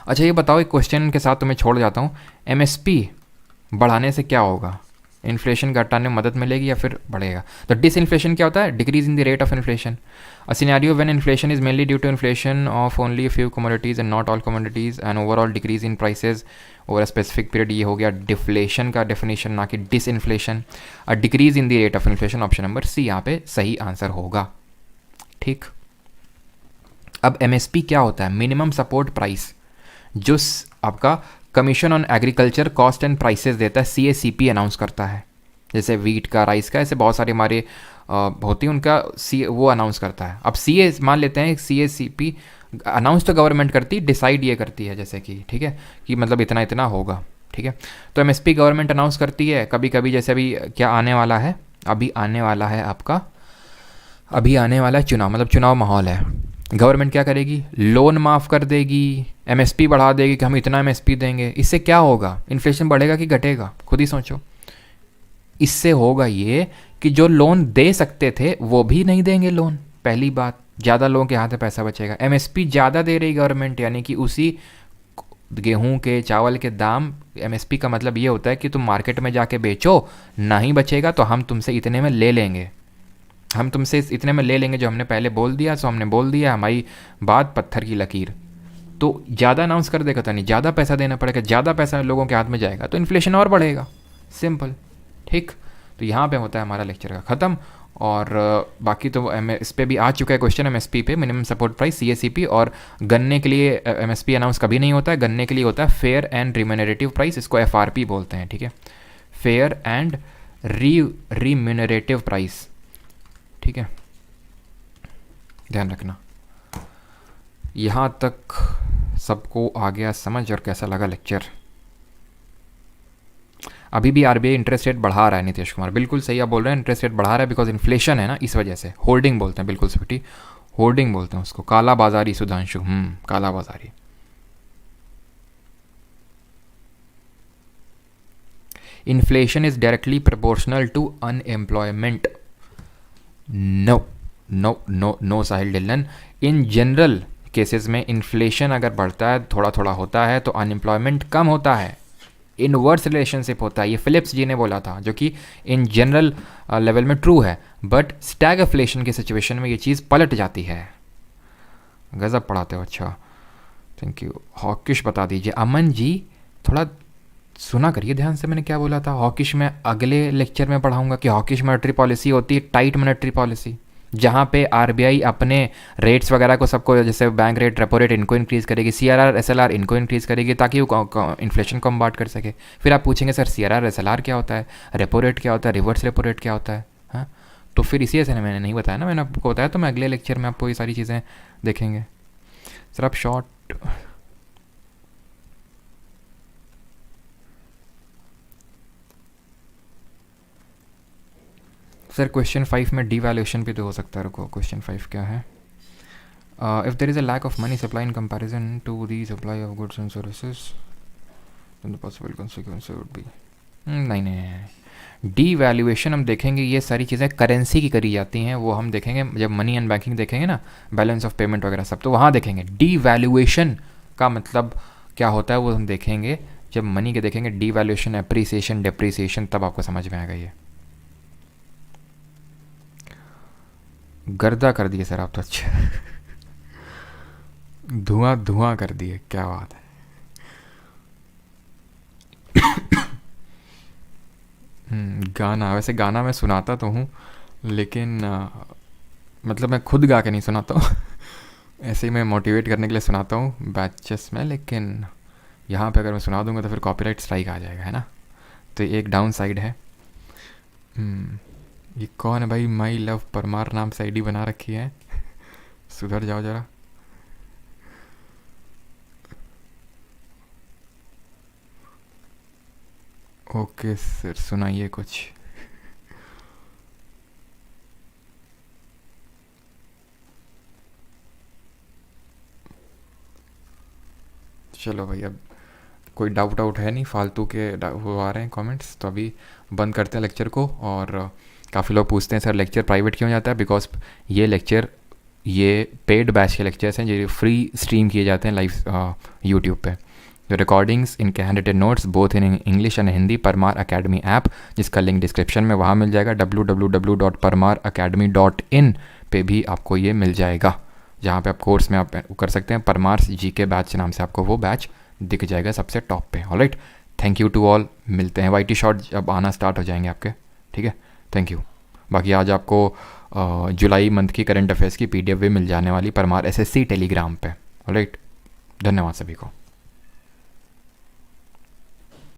अच्छा ये बताओ, एक क्वेश्चन के साथ तो मैं छोड़ जाता हूँ। एमएसपी बढ़ाने से क्या होगा? इन्फ्लेशन घटाने में मदद मिलेगी या फिर बढ़ेगा? तो डिसइन्फ्लेशन क्या होता है? Decrease in the rate of inflation. A scenario when inflation is mainly due to inflation of only a few commodities and not all commodities and overall decrease in prices over a specific period. ये हो गया deflation का definition, ना कि डिसइन्फ्लेशन। A decrease in the rate of inflation, option number C यहाँ पे सही आंसर होगा। ठीक, अब एमएसपी क्या होता है? मिनिमम सपोर्ट प्राइस, जो आपका commission on agriculture cost and prices देता है, सीएसीपी अनाउंस करता है। जैसे वीट का, राइस का, ऐसे बहुत सारे हमारे होती है उनका वो अनाउंस करता है। अब सीए मान लेते हैं सीएसीपी अनाउंस तो गवर्नमेंट करती, डिसाइड ये करती है जैसे कि, ठीक है, कि मतलब इतना इतना होगा। ठीक है, तो एमएसपी गवर्नमेंट अनाउंस करती है कभी कभी। जैसे अभी क्या आने वाला है, अभी आने वाला है आपका, अभी आने वाला है चुनाव, मतलब चुनाव माहौल है। गवर्नमेंट क्या करेगी? लोन माफ़ कर देगी, एमएसपी बढ़ा देगी कि हम इतना एमएसपी देंगे। इससे क्या होगा? इन्फ्लेशन बढ़ेगा कि घटेगा? खुद ही सोचो। इससे होगा ये कि जो लोन दे सकते थे वो भी नहीं देंगे लोन। पहली बात, ज़्यादा लोगों के हाथ में पैसा बचेगा। एमएसपी ज़्यादा दे रही गवर्नमेंट, यानी कि उसी गेहूं के, चावल के दाम, एमएसपी का मतलब ये होता है कि तुम मार्केट में जाके बेचो, नहीं बचेगा तो हम तुमसे इतने में ले लेंगे, हम तुमसे इतने में ले लेंगे, जो हमने पहले बोल दिया सो हमने बोल दिया, हमारी बात पत्थर की लकीर। तो ज़्यादा अनाउंस कर देगा तो नहीं, ज़्यादा पैसा देना पड़ेगा, ज़्यादा पैसा लोगों के हाथ में जाएगा तो इन्फ्लेशन और बढ़ेगा। सिंपल। ठीक, तो यहाँ पे होता है हमारा लेक्चर का ख़त्म। और बाकी तो इस पे भी आ चुका है क्वेश्चन, एमएसपी पे, मिनिमम सपोर्ट प्राइस, सीएसीपी। और गन्ने के लिए एमएसपी अनाउंस कभी नहीं होता है, गन्ने के लिए होता है फेयर एंड रिम्यूनरेटिव प्राइस, इसको एफआरपी बोलते हैं। ठीक है, फेयर एंड रिम्यूनरेटिव प्राइस। ठीक है, ध्यान रखना। यहाँ तक सबको आ गया समझ? और कैसा लगा लेक्चर? अभी भी आरबीआई इंटरेस्ट रेट बढ़ा रहा है नीतीश कुमार, बिल्कुल सही आप बोल रहे हैं, इंटरेस्ट रेट बढ़ा रहा है बिकॉज इन्फ्लेशन है ना, इस वजह से। होर्डिंग बोलते हैं, बिल्कुल स्वीटी, होर्डिंग बोलते हैं उसको, काला बाजारी। सुधांशु, काला बाजारी। Inflation is directly proportional to unemployment. No no no no Sahil Dhillon. In general cases में इन्फ्लेशन अगर बढ़ता है, थोड़ा थोड़ा होता है, तो अनएम्प्लॉयमेंट कम होता है। इनवर्स रिलेशनशिप होता है, ये फिलिप्स जी ने बोला था, जो कि इन जनरल लेवल में ट्रू है। बट स्टैगफ्लेशन की सिचुएशन में ये चीज़ पलट जाती है। गज़ब पढ़ाते हो, अच्छा थैंक यू। हॉकिश बता दीजिए। अमन जी थोड़ा सुना करिए ध्यान से, मैंने क्या बोला था। हॉकिश में अगले लेक्चर में पढ़ाऊंगा कि हॉकिश मॉनेटरी पॉलिसी होती है टाइट मॉनेटरी पॉलिसी, जहाँ पे आरबीआई अपने रेट्स वगैरह को सबको, जैसे बैंक रेट, रेपो रेट इनको इंक्रीज़ करेगी, सीआरआर एसएलआर इनको इंक्रीज़ करेगी, ताकि वो इन्फ्लेशन को कम्बाट कर सके। फिर आप पूछेंगे सर सीआरआर एसएलआर क्या होता है, रेपो रेट क्या होता है, रिवर्स रेपो रेट क्या होता है। हाँ, तो फिर इसी से मैंने नहीं बताया ना, मैंने आपको बताया, तो मैं अगले लेक्चर में आपको ये सारी चीज़ें देखेंगे। सर आप शॉर्ट सर क्वेश्चन 5 में डीवैल्यूएशन भी तो हो सकता है। रुको, क्वेश्चन 5 क्या है? If there is a lack of money supply in comparison to the supply of goods and services then the possible consequence would be. नहीं नहीं नहीं, डीवैल्यूएशन हम देखेंगे, ये सारी चीज़ें करेंसी की करी जाती हैं, वो हम देखेंगे जब मनी एंड बैंकिंग देखेंगे ना, बैलेंस ऑफ पेमेंट वगैरह सब, तो वहाँ देखेंगे। डीवैल्यूएशन का मतलब क्या होता है वो हम देखेंगे जब मनी के देखेंगे। डीवैल्यूएशन, एप्रिसिएशन, डेप्रिसिएशन, तब आपको समझ में आएगा। ये गर्दा कर दिए सर आप तो, अच्छा धुआं धुआं कर दिए, क्या बात है। गाना, वैसे गाना मैं सुनाता तो हूँ, लेकिन मतलब मैं खुद गा के नहीं सुनाता हूँ ऐसे ही मैं मोटिवेट करने के लिए सुनाता हूँ बैचेस में, लेकिन यहाँ पे अगर मैं सुना दूंगा तो फिर कॉपीराइट स्ट्राइक आ जाएगा, है ना। तो ये एक डाउन साइड है। ये कौन है भाई? माई लव परमार नाम से आईडी बना रखी है सुधर जाओ ज़रा। ओके सर, सुनाइए कुछ। चलो भाई, अब कोई डाउट आउट है नहीं, फालतू के वो आ रहे हैं कमेंट्स, तो अभी बंद करते हैं लेक्चर को। और काफ़ी लोग पूछते हैं सर लेक्चर प्राइवेट क्यों जाता है? बिकॉज ये लेक्चर, ये पेड बैच के लेक्चर्स हैं जो फ्री स्ट्रीम किए जाते हैं लाइव यूट्यूब पे। जो रिकॉर्डिंग्स, इनके handwritten notes both in English and Hindi, Parmar academy app, जिसका लिंक डिस्क्रिप्शन में वहाँ मिल जाएगा। www.parmaracademy.in पे भी आपको ये मिल जाएगा, जहाँ पे आप कोर्स में आप कर सकते हैं। परमार्स जीके बैच नाम से आपको वो बैच दिख जाएगा सबसे टॉप पे। Alright, thank you to all. मिलते हैं वाईटी शॉर्ट जब आना स्टार्ट हो जाएंगे आपके, ठीक है। Thank you. बाकी आज आपको जुलाई मंथ की करंट अफेयर्स की PDF भी मिल जाने वाली परमार SSC टेलीग्राम पे। ऑलराइट, धन्यवाद सभी को।